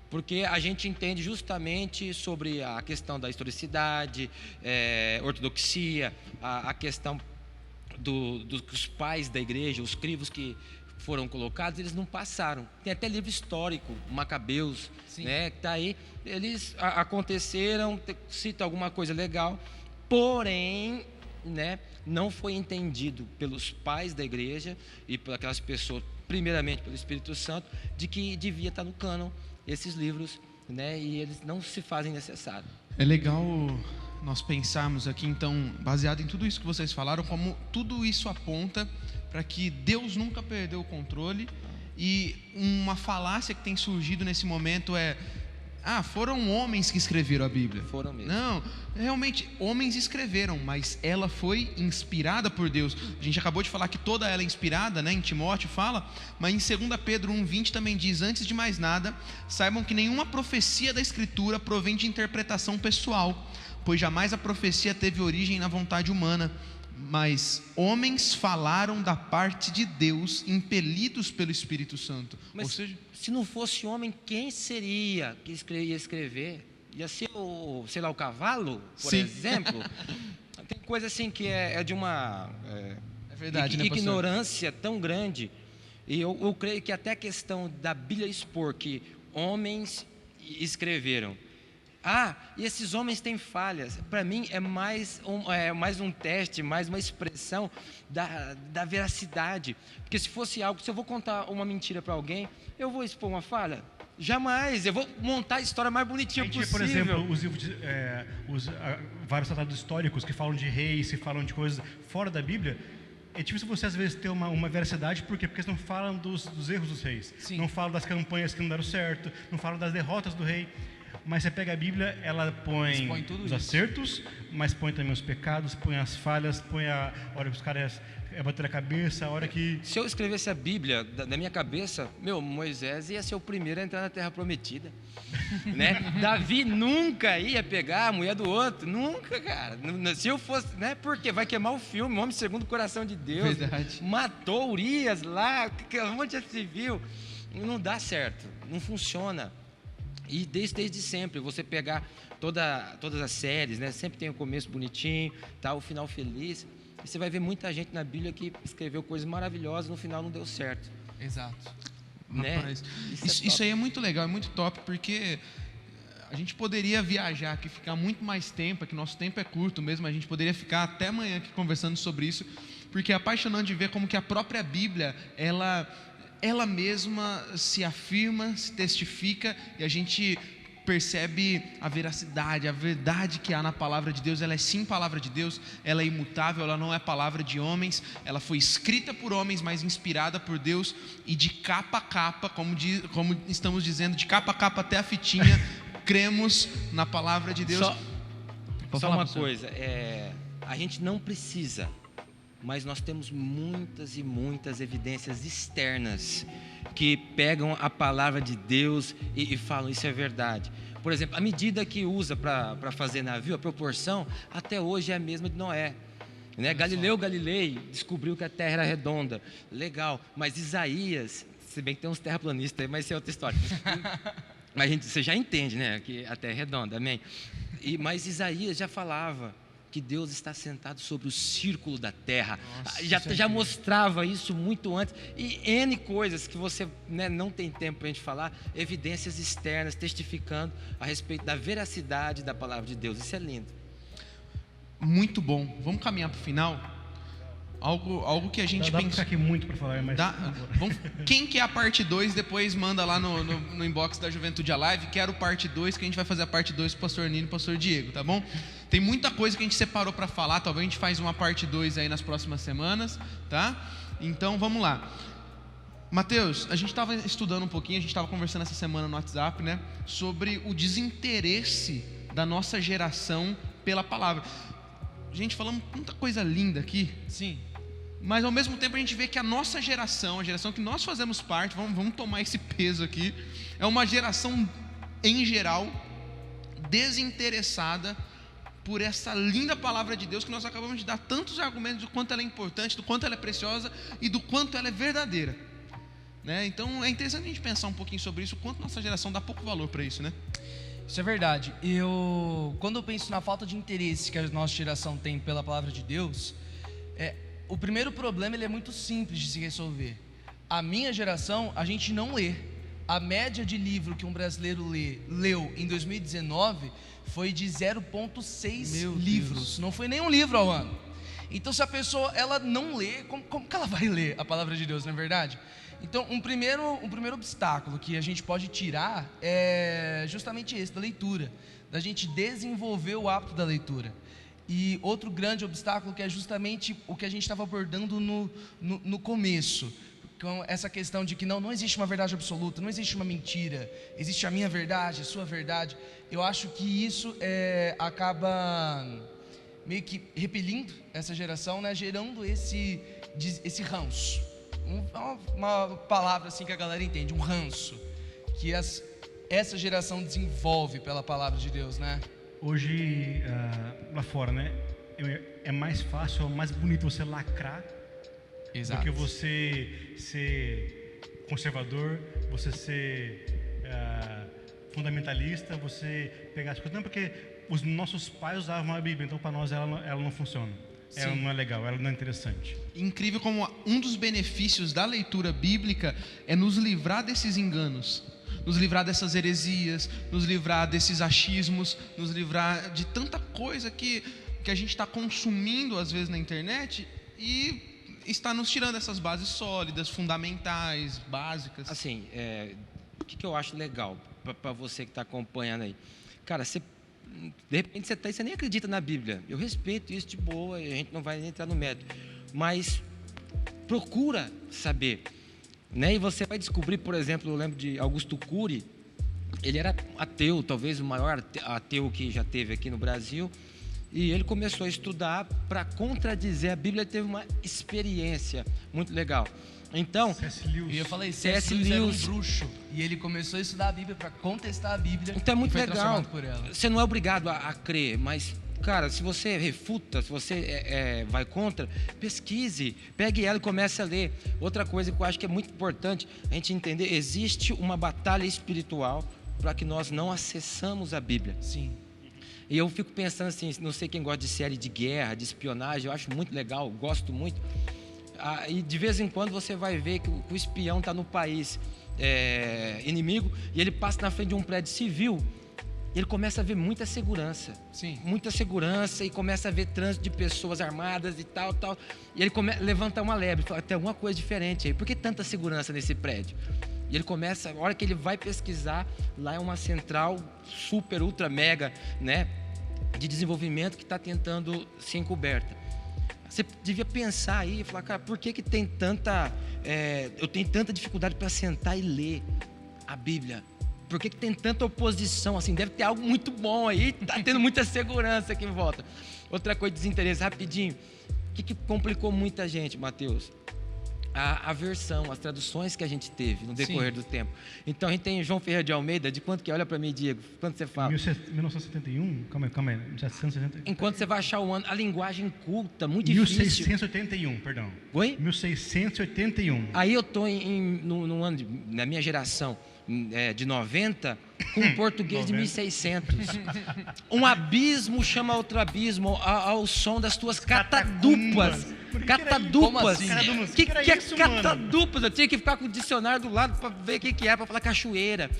Porque a gente entende justamente sobre a questão da historicidade, ortodoxia, a questão dos pais da igreja, os crivos que foram colocados, eles não passaram. Tem até livro histórico, Macabeus, né, que está aí. Eles aconteceram, cita alguma coisa legal, porém, né, não foi entendido pelos pais da igreja e por aquelas pessoas, primeiramente pelo Espírito Santo, de que devia estar no cânon esses livros, né, e eles não se fazem necessários. É legal nós pensarmos aqui, então, baseado em tudo isso que vocês falaram, como tudo isso aponta para que Deus nunca perdeu o controle. E uma falácia que tem surgido nesse momento foram homens que escreveram a Bíblia. Foram mesmo. Não, realmente, homens escreveram, mas ela foi inspirada por Deus. A gente acabou de falar que toda ela é inspirada, né? Em Timóteo fala, mas em 2 Pedro 1,20 também diz, antes de mais nada, saibam que nenhuma profecia da Escritura provém de interpretação pessoal, pois jamais a profecia teve origem na vontade humana, mas homens falaram da parte de Deus, impelidos pelo Espírito Santo. Mas ou seja, se não fosse homem, quem seria que ia escrever? Ia ser o cavalo, por exemplo? Tem coisa assim que é de uma verdade, né, ignorância tão grande. E eu creio que até a questão da Bíblia expor que homens escreveram. E esses homens têm falhas. Para mim é mais um teste, mais uma expressão da veracidade. Porque se fosse algo, se eu vou contar uma mentira para alguém, eu vou expor uma falha? Jamais. Eu vou montar a história mais bonitinha possível. Por exemplo, os livros vários tratados históricos que falam de reis, que falam de coisas fora da Bíblia. É difícil você às vezes ter uma veracidade, por quê? Porque eles não falam dos erros dos reis. Sim. Não falam das campanhas que não deram certo, não falam das derrotas do rei. Mas você pega a Bíblia, ela põe Expõe tudo os isso. acertos, mas põe também os pecados, põe as falhas, põe a hora que os caras bateram a cabeça, a hora que... Se eu escrevesse a Bíblia da minha cabeça, Moisés ia ser o primeiro a entrar na Terra Prometida, né? Davi nunca ia pegar a mulher do outro, nunca, cara. Se eu fosse, né? Porque vai queimar o filme, o homem segundo o coração de Deus. Verdade. Matou Urias lá, um monte de civil. Não dá certo, não funciona. E desde sempre, você pegar todas as séries, né? Sempre tem o começo bonitinho, tá, o final feliz. E você vai ver muita gente na Bíblia que escreveu coisas maravilhosas, no final não deu certo. Exato. Né? Rapaz, Isso é isso top. aí é muito legal, é muito top, porque a gente poderia viajar aqui, ficar muito mais tempo, é que nosso tempo é curto mesmo, a gente poderia ficar até amanhã aqui conversando sobre isso, porque é apaixonante de ver como que a própria Bíblia, ela mesma se afirma, se testifica, e a gente percebe a veracidade, a verdade que há na palavra de Deus. Ela é sim palavra de Deus, ela é imutável, ela não é palavra de homens, ela foi escrita por homens, mas inspirada por Deus, e de capa a capa, como estamos dizendo, de capa a capa até a fitinha, cremos na palavra de Deus. Pode Só falar, uma pastor. coisa, a gente não precisa, mas nós temos muitas e muitas evidências externas que pegam a palavra de Deus e falam, isso é verdade. Por exemplo, a medida que usa para fazer navio, a proporção, até hoje é a mesma de Noé. Né? Galileu Galilei descobriu que a Terra era redonda. Legal, mas Isaías, se bem que tem uns terraplanistas aí, mas isso é outra história. Mas você já entende, né, que a Terra é redonda, amém? Mas Isaías já falava que Deus está sentado sobre o círculo da terra. Nossa, Já mostrava isso muito antes. E N coisas que você, né, não tem tempo para a gente falar, evidências externas testificando a respeito da veracidade da palavra de Deus. Isso é lindo. Muito bom. Vamos caminhar para o final? Algo que a gente Dá pra pensa. ficar aqui muito para falar, mas... Quem quer a parte 2, depois manda lá no inbox da Juventude Alive. Quero parte 2, que a gente vai fazer a parte 2 com o pastor Nino e o pastor Diego, tá bom? Tem muita coisa que a gente separou para falar. Talvez a gente faz uma parte 2 aí nas próximas semanas, tá? Então vamos lá. Mateus, a gente estava estudando um pouquinho, a gente estava conversando essa semana no WhatsApp, né? Sobre o desinteresse da nossa geração pela palavra. Gente, falamos muita coisa linda aqui. Sim. Mas ao mesmo tempo a gente vê que a nossa geração, a geração que nós fazemos parte, vamos tomar esse peso aqui, é uma geração, em geral, desinteressada por essa linda palavra de Deus, que nós acabamos de dar tantos argumentos do quanto ela é importante, do quanto ela é preciosa e do quanto ela é verdadeira, né? Então é interessante a gente pensar um pouquinho sobre isso, o quanto nossa geração dá pouco valor para isso, né? Isso é verdade. Quando eu penso na falta de interesse que a nossa geração tem pela palavra de Deus, o primeiro problema ele é muito simples de se resolver. A minha geração, a gente não lê. A média de livro que um brasileiro leu em 2019 foi de 0,6 livros. Não foi nenhum livro ao ano. Então, se a pessoa ela não lê, como que ela vai ler a palavra de Deus, não é verdade? Então, um primeiro obstáculo que a gente pode tirar é justamente esse, da leitura, da gente desenvolver o hábito da leitura. E outro grande obstáculo que é justamente o que a gente estava abordando no começo, com essa questão de que não existe uma verdade absoluta, não existe uma mentira, existe a minha verdade, a sua verdade. Eu acho que isso acaba meio que repelindo essa geração, né, gerando esse ranço. Uma palavra assim que a galera entende, um ranço que essa geração desenvolve pela palavra de Deus, né? Hoje, lá fora, né, é mais fácil, é mais bonito você lacrar. Exato. Do que você ser conservador, você ser fundamentalista, você pegar as coisas. Não, porque os nossos pais usavam a Bíblia, então para nós ela não funciona. Ela não é legal, ela não é interessante. Incrível como um dos benefícios da leitura bíblica é nos livrar desses enganos, nos livrar dessas heresias, nos livrar desses achismos, nos livrar de tanta coisa que a gente está consumindo às vezes na internet e está nos tirando essas bases sólidas, fundamentais, básicas. Assim, o que eu acho legal para você que está acompanhando aí? Cara, de repente você nem acredita na Bíblia. Eu respeito isso de boa, a gente não vai nem entrar no mérito. Mas procura saber, né? E você vai descobrir, por exemplo, eu lembro de Augusto Cury, Ele era ateu, talvez o maior ateu que já teve aqui no Brasil. E ele começou a estudar para contradizer a Bíblia. Ele teve uma experiência muito legal. Então, C.S. Lewis. E eu falei, C.S. C.S. Lewis era um Lewis. bruxo. E ele começou a estudar a Bíblia para contestar a Bíblia. Então é muito e foi legal. transformado por ela. Você não é obrigado a crer, mas, cara, se você refuta, se você vai contra, pesquise, pegue ela e comece a ler. Outra coisa que eu acho que é muito importante a gente entender, existe uma batalha espiritual para que nós não acessamos a Bíblia. Sim. E eu fico pensando assim, não sei quem gosta de série de guerra, de espionagem, eu acho muito legal, gosto muito. E de vez em quando você vai ver que o espião está no país inimigo e ele passa na frente de um prédio civil. Ele começa a ver muita segurança. Sim. Muita segurança e começa a ver trânsito de pessoas armadas e tal. E ele levanta uma lebre e fala, tem alguma coisa diferente aí. Por que tanta segurança nesse prédio? E ele começa, a hora que ele vai pesquisar, lá é uma central super, ultra, mega, né, de desenvolvimento que está tentando ser encoberta. Você devia pensar aí e falar, cara, por que tem tanta... eu tenho tanta dificuldade para sentar e ler a Bíblia? Por que tem tanta oposição? Assim, deve ter algo muito bom aí, está tendo muita segurança aqui em volta. Outra coisa de desinteresse, rapidinho. O que complicou muita gente, Mateus? A versão, as traduções que a gente teve no decorrer do tempo. Então a gente tem João Ferreira de Almeida, de quanto que? Olha para mim, Diego, quanto você fala? 1971? Calma aí, 1771. Enquanto você vai achar o ano, a linguagem culta, muito difícil. 1681, perdão. Oi? 1681. Aí eu estou no ano, na minha geração, de 90, com um português de 1600. Um abismo chama outro abismo ao som das tuas catadupas. Catadupas. Como O que é isso, catadupas? Eu tinha que ficar com o dicionário do lado para ver o que é, para falar cachoeira.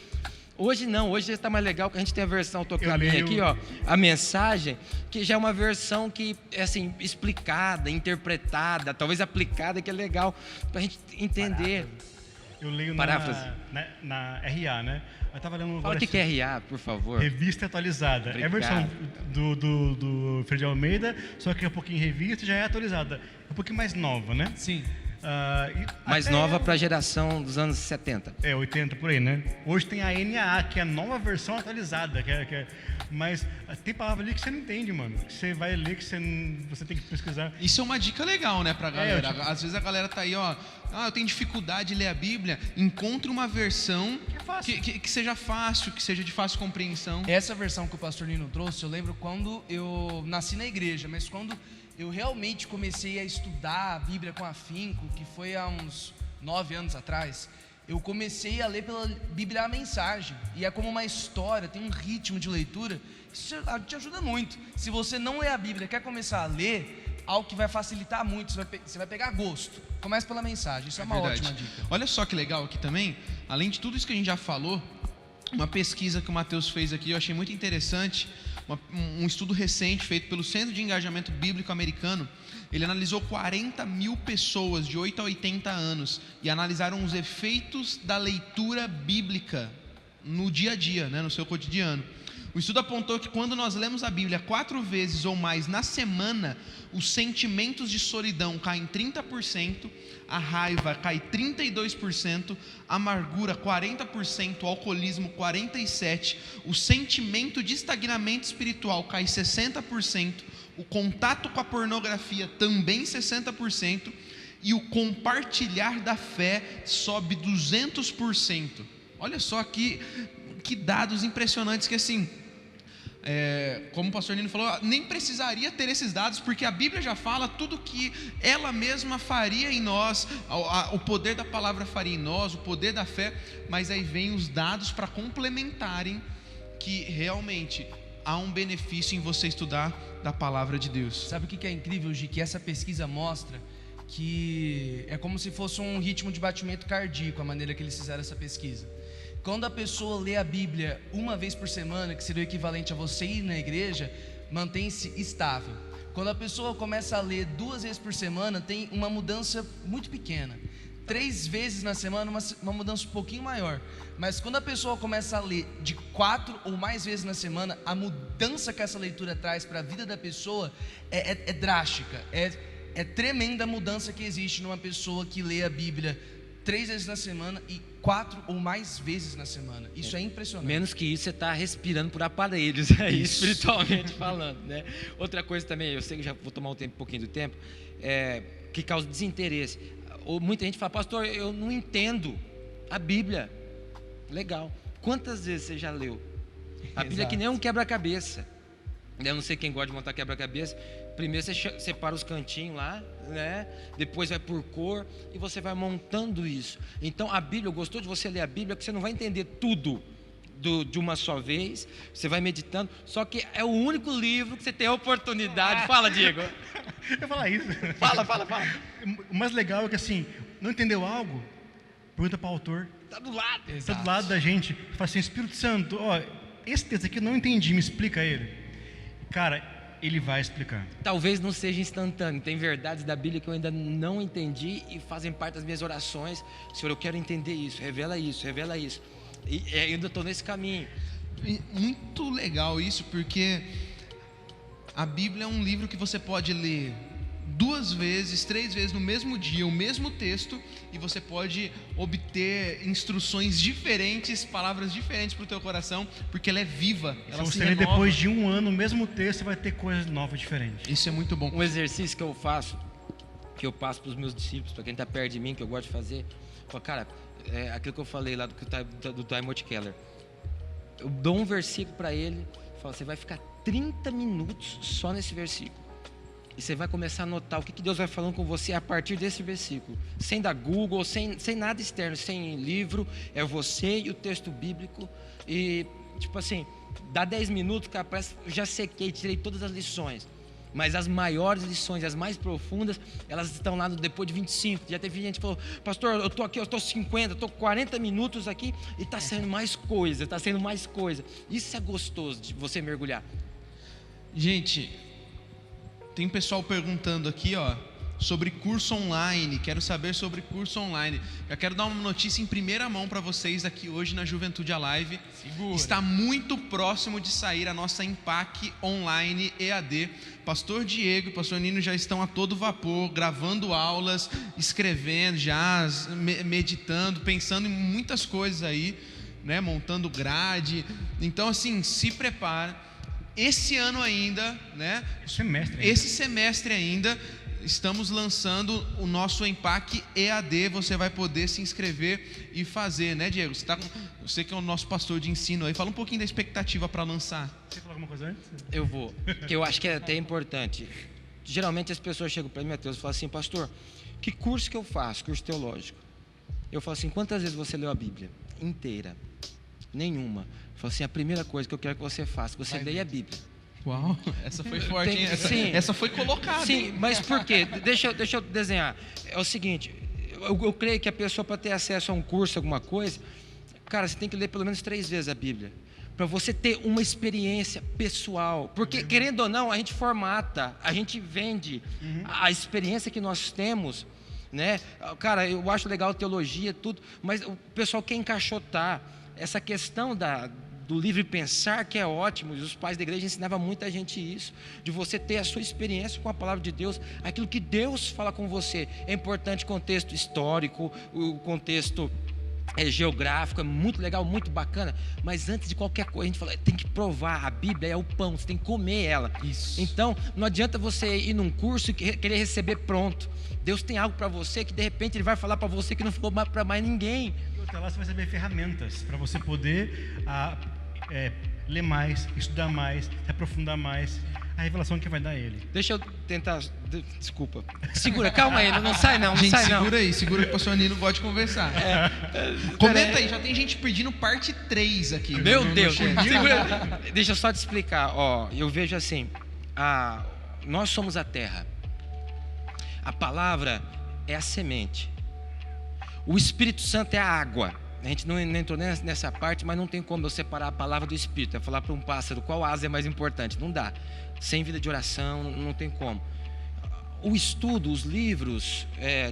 Hoje não, hoje está mais legal que a gente tem a versão tocadinha aqui, ó, a mensagem, que já é uma versão que é assim, explicada, interpretada, talvez aplicada, que é legal para a gente entender. Eu leio Paráfrase. na RA, né? Eu estava lendo Fala o que é RA, por favor. Revista atualizada. Obrigado. É a versão do Freire de Almeida, só que é um pouquinho em revista, já é atualizada. É um pouquinho mais nova, né? Sim. Mais nova para a geração dos anos 70. 80 por aí, né? Hoje tem a NAA, que é a nova versão atualizada, mas tem palavra ali que você não entende, mano. Que você vai ler, que você tem que pesquisar. Isso é uma dica legal, né, pra galera. tipo- Às vezes a galera tá aí, ó, eu tenho dificuldade de ler a Bíblia. Encontre uma versão que seja fácil, que seja de fácil compreensão. Essa versão que o pastor Nino trouxe, eu lembro quando eu nasci na igreja, mas quando eu realmente comecei a estudar a Bíblia com afinco, que foi há uns 9 anos atrás, eu comecei a ler pela Bíblia a mensagem, e é como uma história, tem um ritmo de leitura, isso te ajuda muito. Se você não lê a Bíblia, quer começar a ler, algo que vai facilitar muito, você vai pegar gosto. Comece pela mensagem, isso é uma Verdade. ótima dica. Olha só que legal aqui também, além de tudo isso que a gente já falou, uma pesquisa que o Mateus fez aqui, eu achei muito interessante, um estudo recente feito pelo Centro de Engajamento Bíblico Americano. Ele analisou 40 mil pessoas de 8 a 80 anos e analisaram os efeitos da leitura bíblica no dia a dia, né, no seu cotidiano. O estudo apontou que quando nós lemos a Bíblia 4 vezes ou mais na semana, os sentimentos de solidão caem 30%, a raiva cai 32%, a amargura 40%, o alcoolismo 47%, o sentimento de estagnamento espiritual cai 60%, o contato com a pornografia também 60%, e o compartilhar da fé sobe 200%. Olha só que dados impressionantes, que assim, como o pastor Nino falou, nem precisaria ter esses dados, porque a Bíblia já fala tudo que ela mesma faria em nós, o poder da palavra faria em nós, o poder da fé, mas aí vem os dados para complementarem que realmente há um benefício em você estudar da palavra de Deus. Sabe o que é incrível, Gi? Que essa pesquisa mostra que é como se fosse um ritmo de batimento cardíaco, a maneira que eles fizeram essa pesquisa. Quando a pessoa lê a Bíblia uma vez por semana, que seria o equivalente a você ir na igreja, mantém-se estável. Quando a pessoa começa a ler 2 vezes por semana, tem uma mudança muito pequena. 3 vezes na semana, uma mudança um pouquinho maior. Mas quando a pessoa começa a ler de 4 ou mais vezes na semana, a mudança que essa leitura traz para a vida da pessoa é drástica. É tremenda a mudança que existe numa pessoa que lê a Bíblia 3 vezes na semana e 4 ou mais vezes na semana. Isso é impressionante. Menos que isso, você está respirando por aparelhos aí, espiritualmente falando, né? Outra coisa também, eu sei que já vou tomar um pouquinho do tempo, que causa desinteresse. Muita gente fala, pastor, eu não entendo a Bíblia. Legal. Quantas vezes você já leu? A Bíblia é que nem um quebra-cabeça. Eu não sei quem gosta de montar quebra-cabeça. Primeiro você separa os cantinhos lá, né? Depois vai por cor e você vai montando isso. Então a Bíblia, gostou de você ler a Bíblia, porque você não vai entender tudo de uma só vez. Você vai meditando. Só que é o único livro que você tem a oportunidade. Fala, Diego. Eu ia falar isso. Fala. O mais legal é que assim, não entendeu algo? Pergunta para o autor. Tá do lado. Está do lado da gente. Fala assim, Espírito Santo, ó, esse texto aqui eu não entendi, me explica ele. Cara, ele vai explicar. Talvez não seja instantâneo. Tem verdades da Bíblia que eu ainda não entendi e fazem parte das minhas orações. Senhor, eu quero entender isso, revela isso, revela isso. E ainda estou nesse caminho. E muito legal isso, porque a Bíblia é um livro que você pode ler 2 vezes, 3 vezes no mesmo dia, o mesmo texto, e você pode obter instruções diferentes, palavras diferentes para o teu coração, porque ela é viva, ela se você ler depois de 1 ano o mesmo texto, você vai ter coisas novas, diferentes. Isso é muito bom. Um exercício que eu faço, que eu passo para os meus discípulos, para quem está perto de mim, que eu gosto de fazer, eu falo, cara, aquilo que eu falei lá do Timothy Keller, eu dou um versículo para ele, falo, você vai ficar 30 minutos só nesse versículo. E você vai começar a notar o que Deus vai falando com você a partir desse versículo. Sem dar Google, sem nada externo, sem livro. É você e o texto bíblico. E, tipo assim, dá 10 minutos, cara, parece que já sequei, tirei todas as lições. Mas as maiores lições, as mais profundas, elas estão lá depois de 25. Já teve gente que falou, pastor, eu estou aqui, eu estou 50, eu estou 40 minutos aqui e está saindo mais coisa, está saindo mais coisa. Isso é gostoso de você mergulhar. Gente, tem pessoal perguntando aqui, ó, sobre curso online. Quero saber sobre curso online. Eu quero dar uma notícia em primeira mão para vocês aqui hoje na Juventude Alive. Segura. Está muito próximo de sair a nossa Impact Online EAD. Pastor Diego e Pastor Nino já estão a todo vapor, gravando aulas, escrevendo já, meditando, pensando em muitas coisas aí, né? Montando grade. Então, assim, se prepara. Esse ano ainda, né? Esse semestre ainda, estamos lançando o nosso Impact EAD. Você vai poder se inscrever e fazer, né, Diego? Você que é o nosso pastor de ensino aí, fala um pouquinho da expectativa para lançar. Você falou alguma coisa antes? Eu vou, que eu acho que é até importante. Geralmente as pessoas chegam para mim, Mateus, e falam assim, pastor, que curso que eu faço? Curso teológico. Eu falo assim, quantas vezes você leu a Bíblia? Inteira. Nenhuma. Eu falo assim, a primeira coisa que eu quero que você faça, que você leia a Bíblia. Uau, essa foi forte, hein? Essa foi colocada. Sim, mas por quê? Deixa eu desenhar. É o seguinte, eu creio que a pessoa, para ter acesso a um curso, alguma coisa, cara, você tem que ler pelo menos 3 vezes a Bíblia, para você ter uma experiência pessoal. Porque, querendo ou não, a gente formata, a gente vende a experiência que nós temos, né? Cara, eu acho legal teologia, tudo, mas o pessoal quer encaixotar essa questão do livre pensar, que é ótimo, e os pais da igreja ensinavam muita gente isso, de você ter a sua experiência com a palavra de Deus, aquilo que Deus fala com você. É importante o contexto histórico, o contexto geográfico, é muito legal, muito bacana, mas antes de qualquer coisa, a gente fala, tem que provar, a Bíblia é o pão, você tem que comer ela. Isso. Então, não adianta você ir num curso e querer receber pronto. Deus tem algo para você que de repente Ele vai falar para você que não falou para mais ninguém. E até lá você vai saber ferramentas para você poder ler mais, estudar mais, se aprofundar mais. A revelação que vai dar Ele. Deixa eu tentar. Desculpa. Segura, calma aí, não sai não. Gente, sai segura não. aí, segura que o pastor Nino gosta de conversar. Comenta aí, já tem gente pedindo parte 3 aqui. Meu no Deus, chat. segura. Deixa eu só te explicar. Ó, eu vejo assim: nós somos a terra, a palavra é a semente, o Espírito Santo é a água. A gente não entrou nessa parte, mas não tem como eu separar a palavra do Espírito. É falar para um pássaro qual asa é mais importante. Não dá. Sem vida de oração, não tem como. O estudo, os livros,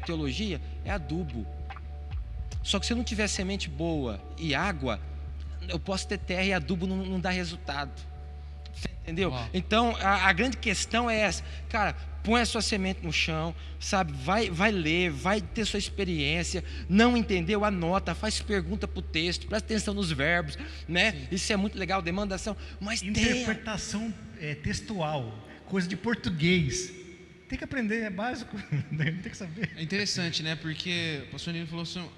teologia, é adubo. Só que se eu não tiver semente boa e água, eu posso ter terra e adubo não dá resultado. Entendeu? Uau. Então, a grande questão é essa. Cara, põe a sua semente no chão, sabe? Vai ler, vai ter sua experiência. Não entendeu? Anota, faz pergunta para o texto, presta atenção nos verbos, né? Sim. Isso é muito legal, demandação. Mas Interpretação textual, coisa de português. Tem que aprender, é básico, tem que saber. É interessante, né? Porque o pastor Nino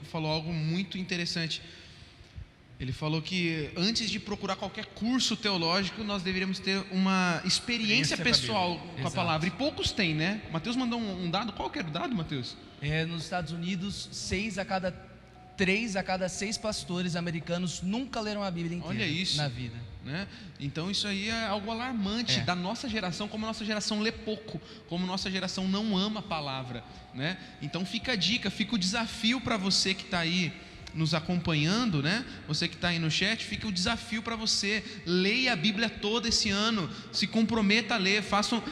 falou algo muito interessante. Ele falou que antes de procurar qualquer curso teológico, nós deveríamos ter uma experiência pessoal com a Exato. palavra. E poucos têm, né? Mateus mandou um dado. Qual que era o dado, Mateus? Nos Estados Unidos, 3 a cada 6 pastores americanos nunca leram a Bíblia inteira. Olha isso. Na vida. Né? Então isso aí é algo alarmante da nossa geração, como a nossa geração lê pouco, como a nossa geração não ama a palavra, né? Então fica a dica, fica o desafio para você que está aí nos acompanhando, né? Você que está aí no chat, fica o desafio para você: leia a Bíblia toda esse ano, se comprometa a ler, faça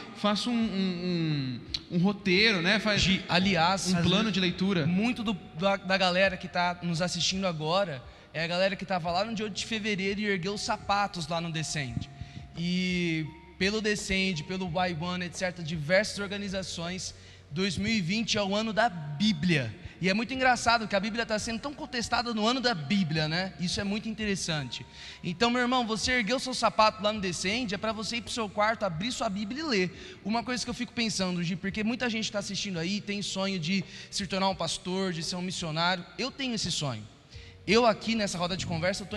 um roteiro, né? Aliás, um plano de leitura. Muito da galera que está nos assistindo agora é a galera que estava lá no dia 8 de fevereiro e ergueu os sapatos lá no Descende. E pelo Descende, pelo Y1, etc., diversas organizações, 2020 é o ano da Bíblia. E é muito engraçado que a Bíblia está sendo tão contestada no ano da Bíblia, né? Isso é muito interessante. Então, meu irmão, você ergueu seu sapato lá no Descende, é para você ir para o seu quarto, abrir sua Bíblia e ler. Uma coisa que eu fico pensando, Gi, porque muita gente está assistindo aí, tem sonho de se tornar um pastor, de ser um missionário. Eu tenho esse sonho. Eu aqui nessa roda de conversa,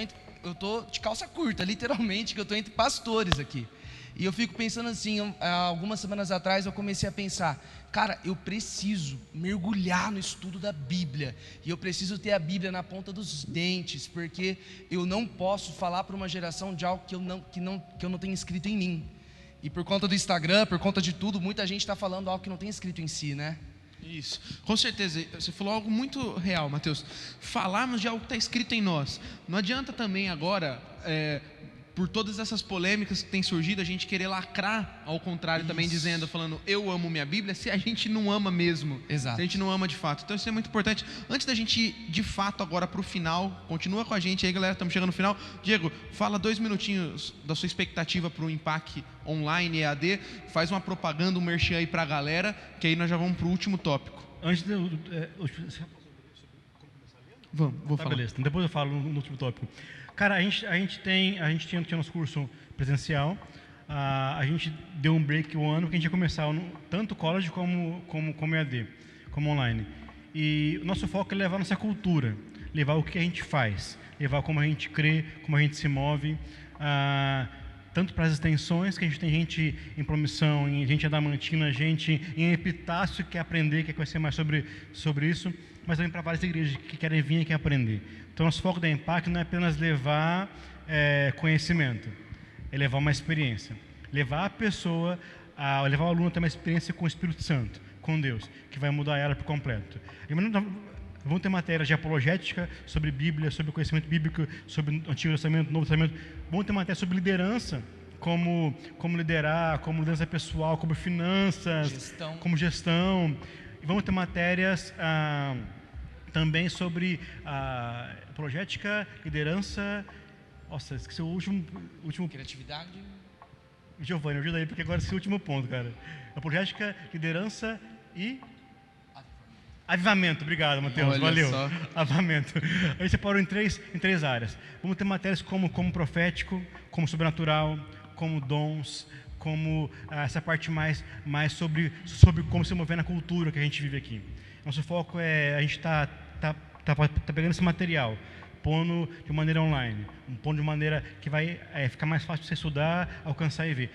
eu tô de calça curta, literalmente, que eu estou entre pastores aqui. E eu fico pensando assim, algumas semanas atrás eu comecei a pensar, cara, eu preciso mergulhar no estudo da Bíblia, e eu preciso ter a Bíblia na ponta dos dentes, porque eu não posso falar para uma geração de algo que eu não tenho escrito em mim. E por conta do Instagram, por conta de tudo, muita gente está falando algo que não tem escrito em si, né? Isso, com certeza, você falou algo muito real, Mateus. Falarmos de algo que está escrito em nós. Não adianta também agora, por todas essas polêmicas que têm surgido, a gente querer lacrar ao contrário também, falando eu amo minha Bíblia, se a gente não ama mesmo. Exato. Se a gente não ama de fato. Então isso é muito importante. Antes da gente ir de fato agora para o final, continua com a gente aí, galera, estamos chegando no final. Diego, fala 2 minutinhos da sua expectativa para o Impact Online EAD, faz uma propaganda, um merchan aí para a galera, que aí nós já vamos para o último tópico. Antes de Vou falar. Beleza, então depois eu falo no último tópico. Cara, a gente tinha nosso curso presencial, a gente deu um break o ano, que a gente ia começar tanto college como EAD, como online. E o nosso foco é levar nossa cultura, levar o que a gente faz, levar como a gente crê, como a gente se move, tanto para as extensões, que a gente tem gente em Promissão, gente em Adamantina, gente em Epitácio que quer aprender, quer conhecer mais sobre isso, mas também para várias igrejas que querem vir e querem aprender. Então, nosso foco da Impact não é apenas levar conhecimento, é levar uma experiência. Levar a pessoa, levar o aluno a ter uma experiência com o Espírito Santo, com Deus, que vai mudar ela por completo. Vão ter matérias de apologética, sobre Bíblia, sobre conhecimento bíblico, sobre o Antigo Testamento, Novo Testamento. Vão ter matérias sobre liderança, como liderar, como liderança pessoal, como finanças, como gestão. E vamos ter matérias também sobre apologética, liderança. Nossa, esqueci o último. Criatividade. Giovanni, ajuda aí, porque agora esse é o último ponto, cara. Apologética, liderança e avivamento. Obrigado, Mateus. Olha valeu. Só. Avivamento. A gente separou em três áreas. Vamos ter matérias como profético, como sobrenatural, como dons, como essa parte mais sobre como se mover na cultura que a gente vive aqui. Nosso foco é a gente tá pegando esse material, pondo de maneira online, pondo de maneira que vai ficar mais fácil de você estudar, alcançar e ver.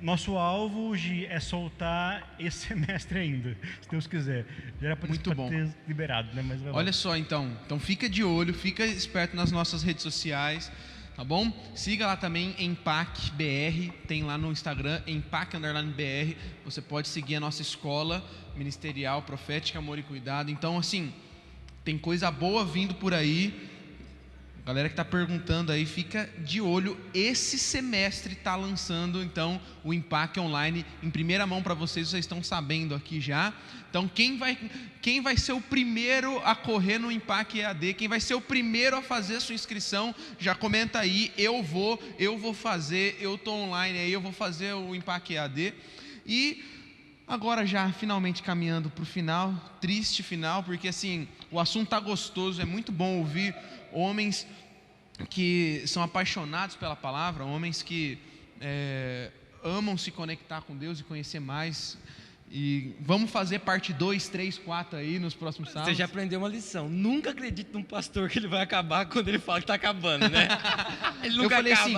Nosso alvo é soltar esse semestre ainda, se Deus quiser. Já era para ter liberado, né? Mas olha só, então fica de olho, fica esperto nas nossas redes sociais, tá bom? Siga lá também Impact BR, tem lá no Instagram Impact_BR. Você pode seguir a nossa escola ministerial, profética, amor e cuidado. Então, assim, tem coisa boa vindo por aí. Galera que está perguntando aí, fica de olho. Esse semestre está lançando, então, o Impact Online em primeira mão para vocês. Vocês estão sabendo aqui já. Então, quem vai ser o primeiro a correr no Impact EAD? Quem vai ser o primeiro a fazer a sua inscrição? Já comenta aí. Eu vou fazer. Eu estou online aí, eu vou fazer o Impact EAD. E agora já finalmente caminhando para o final. Triste final, porque assim, o assunto está gostoso. É muito bom ouvir homens que são apaixonados pela palavra, homens que amam se conectar com Deus e conhecer mais. E vamos fazer parte 2, 3, 4 aí nos próximos sábados. Você já aprendeu uma lição. Nunca acredite num pastor que ele vai acabar quando ele fala que está acabando, né? Ele nunca acaba. Assim,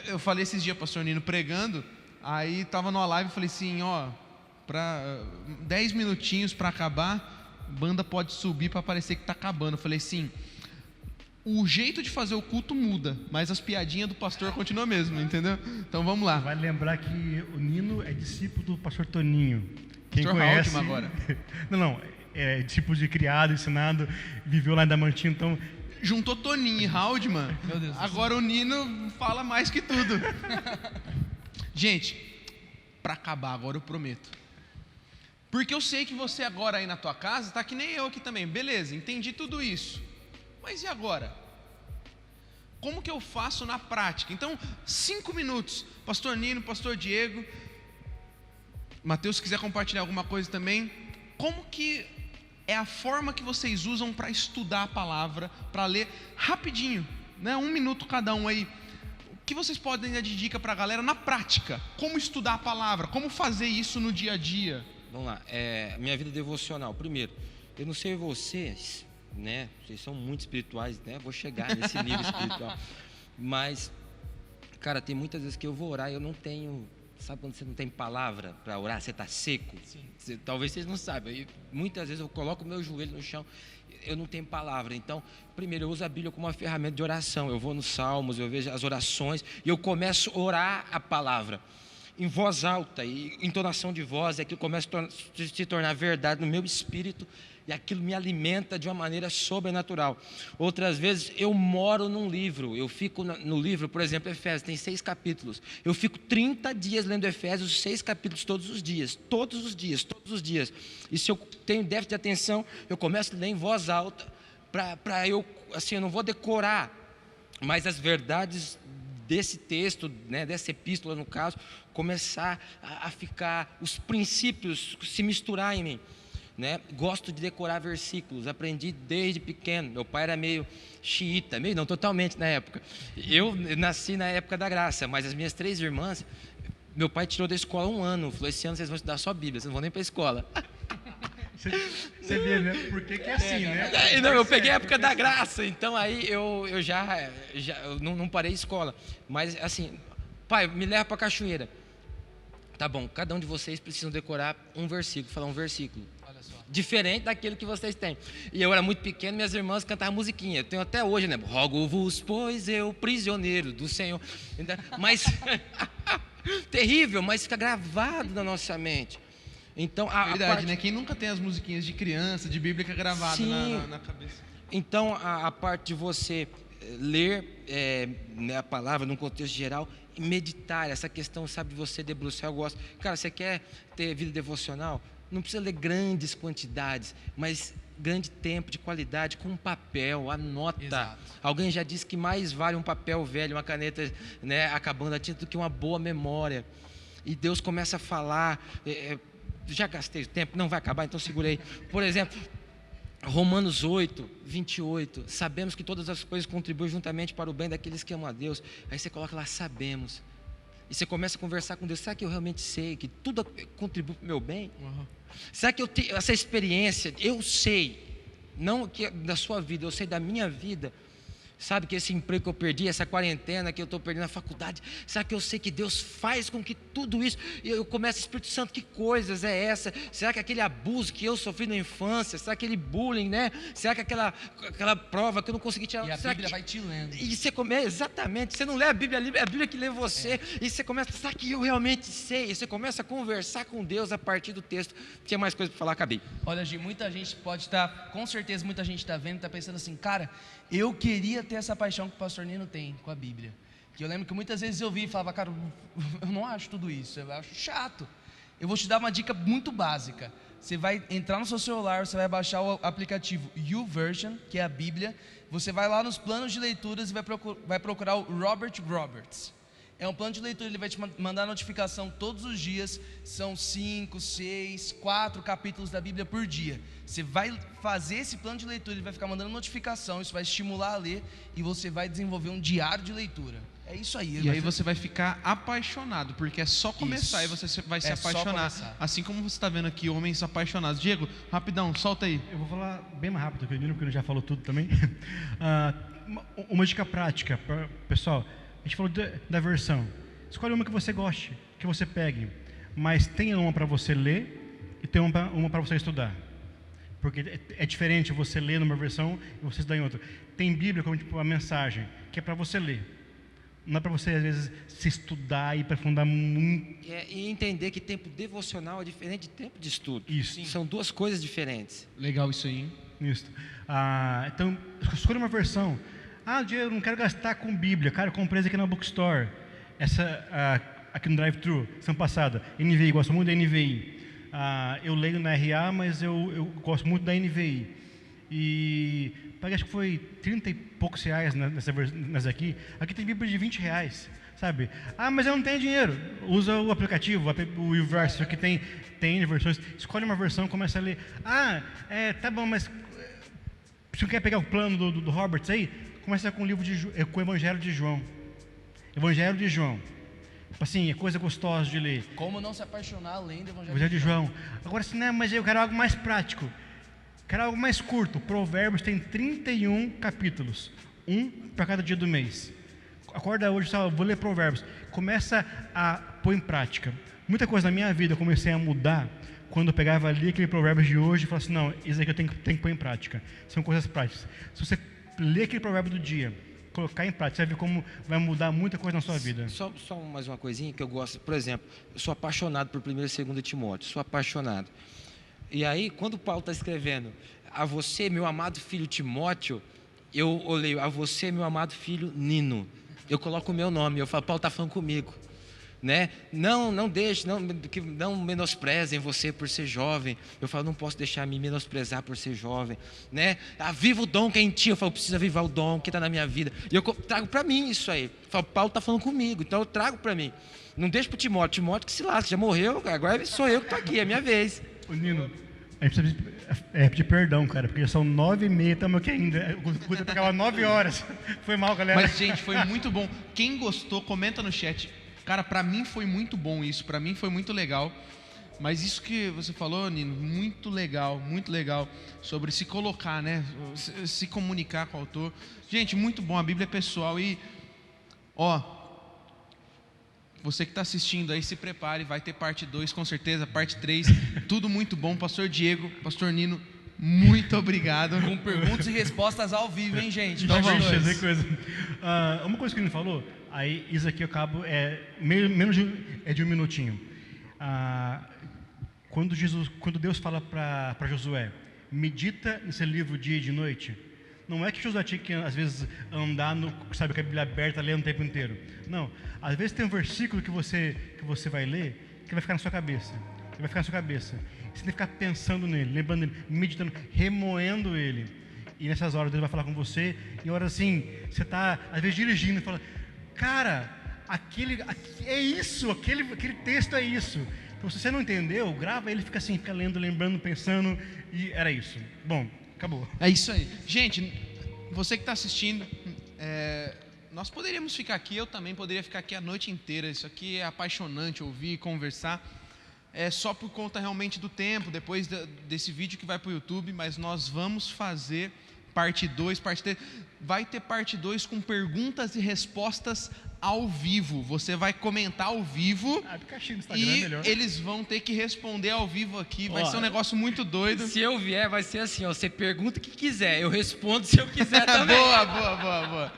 eu falei esses dias, pastor Nino, pregando, aí estava numa live e falei assim, para 10 minutinhos para acabar, a banda pode subir para parecer que está acabando. Eu falei assim, o jeito de fazer o culto muda, mas as piadinhas do pastor continuam mesmo, entendeu? Então vamos lá. Vale lembrar que o Nino é discípulo do pastor Toninho. Quem pastor conhece... Haldman agora. Não, é discípulo de criado, ensinado, viveu lá em Damantina, então... Juntou Toninho e Haldman, Meu Deus. Agora o Nino fala mais que tudo. Gente, para acabar agora eu prometo. Porque eu sei que você agora aí na tua casa está que nem eu aqui também. Beleza, entendi tudo isso. Mas e agora? Como que eu faço na prática? Então, 5 minutos. Pastor Nino, Pastor Diego, Mateus, se quiser compartilhar alguma coisa também. Como que é a forma que vocês usam para estudar a palavra, para ler rapidinho, né? 1 minuto cada um aí. O que vocês podem dar de dica para a galera na prática? Como estudar a palavra? Como fazer isso no dia a dia? Vamos lá, minha vida devocional. Primeiro, eu não sei vocês, né? Vocês são muito espirituais, né? Vou chegar nesse nível espiritual. Mas, cara, tem muitas vezes que eu vou orar e eu não tenho... Sabe quando você não tem palavra para orar? Você está seco? Talvez vocês não saibam. Muitas vezes eu coloco o meu joelho no chão, eu não tenho palavra. Então, primeiro, eu uso a Bíblia como uma ferramenta de oração. Eu vou nos Salmos, eu vejo as orações e eu começo a orar a palavra em voz alta, e entonação de voz, aquilo começa a se tornar verdade no meu espírito, e aquilo me alimenta de uma maneira sobrenatural. Outras vezes eu moro num livro, eu fico no livro, por exemplo, Efésios, tem 6 capítulos, eu fico 30 dias lendo Efésios, 6 capítulos todos os dias, e se eu tenho déficit de atenção, eu começo a ler em voz alta, para eu, assim, eu não vou decorar, mas as verdades desse texto, né, dessa epístola no caso, começar a ficar, os princípios se misturar em mim, né? Gosto de decorar versículos, aprendi desde pequeno. Meu pai era meio xiita, meio não, totalmente na época. Eu nasci na época da graça, mas as minhas 3 irmãs, meu pai tirou da escola 1 ano, falou, esse ano vocês vão estudar só Bíblia, vocês não vão nem para a escola. Você vê, né? Por que é assim, né? Não, eu peguei a época da graça, então aí eu já eu não parei escola. Mas assim, pai, me leva para a cachoeira. Tá bom, cada um de vocês precisa decorar um versículo, falar um versículo. Olha só. Diferente daquele que vocês têm. E eu era muito pequeno, minhas irmãs cantavam musiquinha. Eu tenho até hoje, né? Rogo-vos, pois eu, prisioneiro do Senhor. Mas, terrível, mas fica gravado na nossa mente. Então, verdade, né? Quem nunca tem as musiquinhas de criança, de Bíblia, que é gravado na cabeça. Então, a parte de você ler a palavra num contexto geral e meditar, essa questão, sabe, de você debruçar, eu gosto. Cara, você quer ter vida devocional? Não precisa ler grandes quantidades, mas grande tempo, de qualidade, com um papel, anota. Exato. Alguém já disse que mais vale um papel velho, uma caneta, né, acabando a tinta, do que uma boa memória. E Deus começa a falar... já gastei tempo, não vai acabar, então segurei. Por exemplo, Romanos 8, 28, sabemos que todas as coisas contribuem juntamente para o bem daqueles que amam a Deus. Aí você coloca lá, sabemos. E você começa a conversar com Deus, será que eu realmente sei que tudo contribui para o meu bem? Uhum. Será que eu tenho essa experiência, eu sei, não que da sua vida, eu sei da minha vida. Sabe que esse emprego que eu perdi, essa quarentena que eu estou perdendo na faculdade, será que eu sei que Deus faz com que tudo isso, e eu começo, Espírito Santo, que coisas é essa? Será que aquele abuso que eu sofri na infância, será que aquele bullying, né? Será que aquela prova que eu não consegui tirar? E a será Bíblia que... vai te lendo. E você começa, exatamente, você não lê a Bíblia, é a Bíblia que lê você, e você começa, será que eu realmente sei? E você começa a conversar com Deus a partir do texto. Tinha mais coisa para falar, acabei. Olha, Gi, muita gente pode estar, com certeza muita gente está vendo, está pensando assim, cara, eu queria ter essa paixão que o pastor Nino tem com a Bíblia. Que eu lembro que muitas vezes eu vi e falava, cara, eu não acho tudo isso, eu acho chato. Eu vou te dar uma dica muito básica. Você vai entrar no seu celular, você vai baixar o aplicativo YouVersion, que é a Bíblia. Você vai lá nos planos de leituras e vai procurar o Robert Roberts. É um plano de leitura, ele vai te mandar notificação todos os dias. São 5, 6, 4 capítulos da Bíblia por dia. Você vai fazer esse plano de leitura, ele vai ficar mandando notificação, isso vai estimular a ler e você vai desenvolver um diário de leitura. É isso aí. E aí você vai ficar apaixonado, porque é só começar e você vai se apaixonar. Assim como você está vendo aqui, homens apaixonados. Diego, rapidão, solta aí. Eu vou falar bem mais rápido que o Nino, porque ele já falou tudo também. Uma dica prática, pessoal. A gente falou da versão. Escolhe uma que você goste, que você pegue. Mas tenha uma para você ler e tenha uma para você estudar. Porque é diferente você ler numa versão e você estudar em outra. Tem Bíblia como tipo a mensagem, que é para você ler. Não é para você, às vezes, se estudar e aprofundar muito. E entender que tempo devocional é diferente de tempo de estudo. Isso. São duas coisas diferentes. Legal isso aí, hein? Isso. Então, escolha uma versão. Diego, eu não quero gastar com Bíblia. Cara, eu comprei essa aqui na Bookstore. Essa aqui no Drive-Thru, semana passada. NVI, gosto muito da NVI. Eu leio na RA, mas eu gosto muito da NVI. E paguei, acho que foi 30 e poucos reais nessa aqui. Aqui tem Bíblia de 20 reais, sabe? mas eu não tenho dinheiro. Usa o aplicativo, o YouVersion, que tem versões. Escolhe uma versão e começa a ler. Tá bom, mas se não quer pegar o plano do Roberts aí, começa com o livro com o Evangelho de João. Evangelho de João. Assim, é coisa gostosa de ler. Como não se apaixonar além do Evangelho de João. Agora, assim, mas eu quero algo mais prático. Quero algo mais curto. Provérbios tem 31 capítulos. Um para cada dia do mês. Acorda hoje, vou ler Provérbios. Começa a pôr em prática. Muita coisa na minha vida eu comecei a mudar quando eu pegava ali aquele Provérbios de hoje e falava assim, não, isso aqui eu tenho que pôr em prática. São coisas práticas. Se você ler aquele provérbio do dia, colocar em prática, você vai ver como vai mudar muita coisa na sua vida. Só mais uma coisinha que eu gosto. Por exemplo, eu sou apaixonado por 1 e 2 Timóteo. Sou apaixonado. E aí, quando Paulo está escrevendo a você, meu amado filho Timóteo, eu leio a você, meu amado filho Nino. Eu coloco o meu nome, eu falo, Paulo está falando comigo. Né? Não deixe, não menosprezem você por ser jovem. Eu falo, não posso deixar me menosprezar por ser jovem, né? Aviva o dom que é em ti. Eu falo, preciso avivar o dom que está na minha vida. E eu trago para mim isso aí. Eu falo, Paulo está falando comigo, então eu trago para mim. Não deixe para o Timóteo que se lasque, já morreu, agora sou eu que estou aqui, é minha vez. Ô Nino, a gente precisa pedir perdão, cara, porque são 9h30, estamos aqui ainda. O culto pegava 9 horas. Foi mal, galera. Mas, gente, foi muito bom. Quem gostou, comenta no chat. Cara, para mim foi muito bom isso, para mim foi muito legal. Mas isso que você falou, Nino, muito legal, sobre se colocar, né? Se comunicar com o autor. Gente, muito bom, a Bíblia é pessoal e, você que está assistindo aí, se prepare, vai ter parte 2, com certeza, parte 3, tudo muito bom. Pastor Diego, Pastor Nino, muito obrigado. Com perguntas e respostas ao vivo, hein, gente? Então vamos. Uma coisa que ele falou, aí isso aqui eu acabo, menos de um minutinho. Quando Deus fala para Josué, medita nesse livro dia e de noite, não é que Josué tinha que, às vezes, andar com a Bíblia aberta, lendo o tempo inteiro. Não, às vezes tem um versículo que você vai ler, que vai ficar na sua cabeça. Você tem que ficar pensando nele, lembrando dele, meditando, remoendo ele. E nessas horas Deus vai falar com você, e horas assim, você está, às vezes, dirigindo e fala, cara, aquele texto é isso. Então, se você não entendeu, grava ele, fica assim, fica lendo, lembrando, pensando, e era isso. Bom, acabou. É isso aí. Gente, você que está assistindo, nós poderíamos ficar aqui, eu também poderia ficar aqui a noite inteira. Isso aqui é apaixonante, ouvir, conversar. É só por conta realmente do tempo, depois desse vídeo que vai para o YouTube, mas nós vamos fazer parte 2, parte 3. Vai ter parte 2 com perguntas e respostas ao vivo. Você vai comentar ao vivo Caixinha no Instagram, e melhor. eles vão ter que responder ao vivo aqui. Vai ser um negócio muito doido. Se eu vier, vai ser assim, ó, você pergunta o que quiser, eu respondo se eu quiser também. Boa.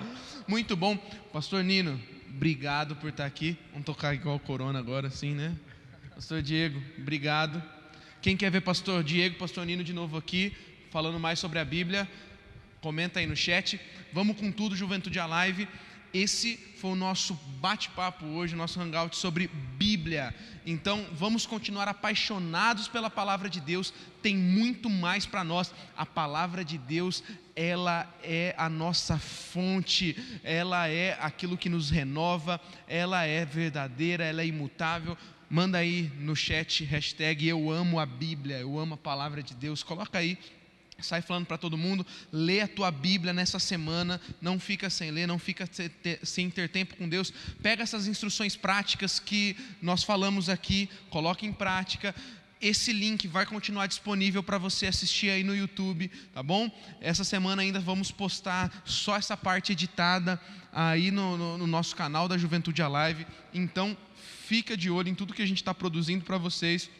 Muito bom. Pastor Nino, obrigado por estar aqui. Vamos tocar igual o Corona agora, assim, né? Pastor Diego, obrigado. Quem quer ver Pastor Diego, Pastor Nino de novo aqui, falando mais sobre a Bíblia, comenta aí no chat. Vamos com tudo, Juventude Alive. Esse foi o nosso bate-papo hoje, o nosso hangout sobre Bíblia. Então, vamos continuar apaixonados pela palavra de Deus. Tem muito mais para nós. A palavra de Deus, ela é a nossa fonte, ela é aquilo que nos renova, ela é verdadeira, ela é imutável. Manda aí no chat, hashtag eu amo a Bíblia, eu amo a palavra de Deus. Coloca aí. Sai falando para todo mundo, lê a tua Bíblia nessa semana, não fica sem ler, não fica sem ter tempo com Deus. Pega essas instruções práticas que nós falamos aqui, coloca em prática. Esse link vai continuar disponível para você assistir aí no YouTube, tá bom? Essa semana ainda vamos postar só essa parte editada aí no nosso canal da Juventude Alive. Então, fica de olho em tudo que a gente está produzindo para vocês.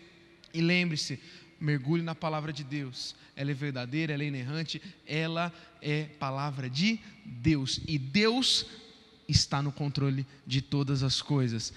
E lembre-se, mergulhe na palavra de Deus. Ela é verdadeira, ela é inerrante, ela é palavra de Deus. E Deus está no controle de todas as coisas.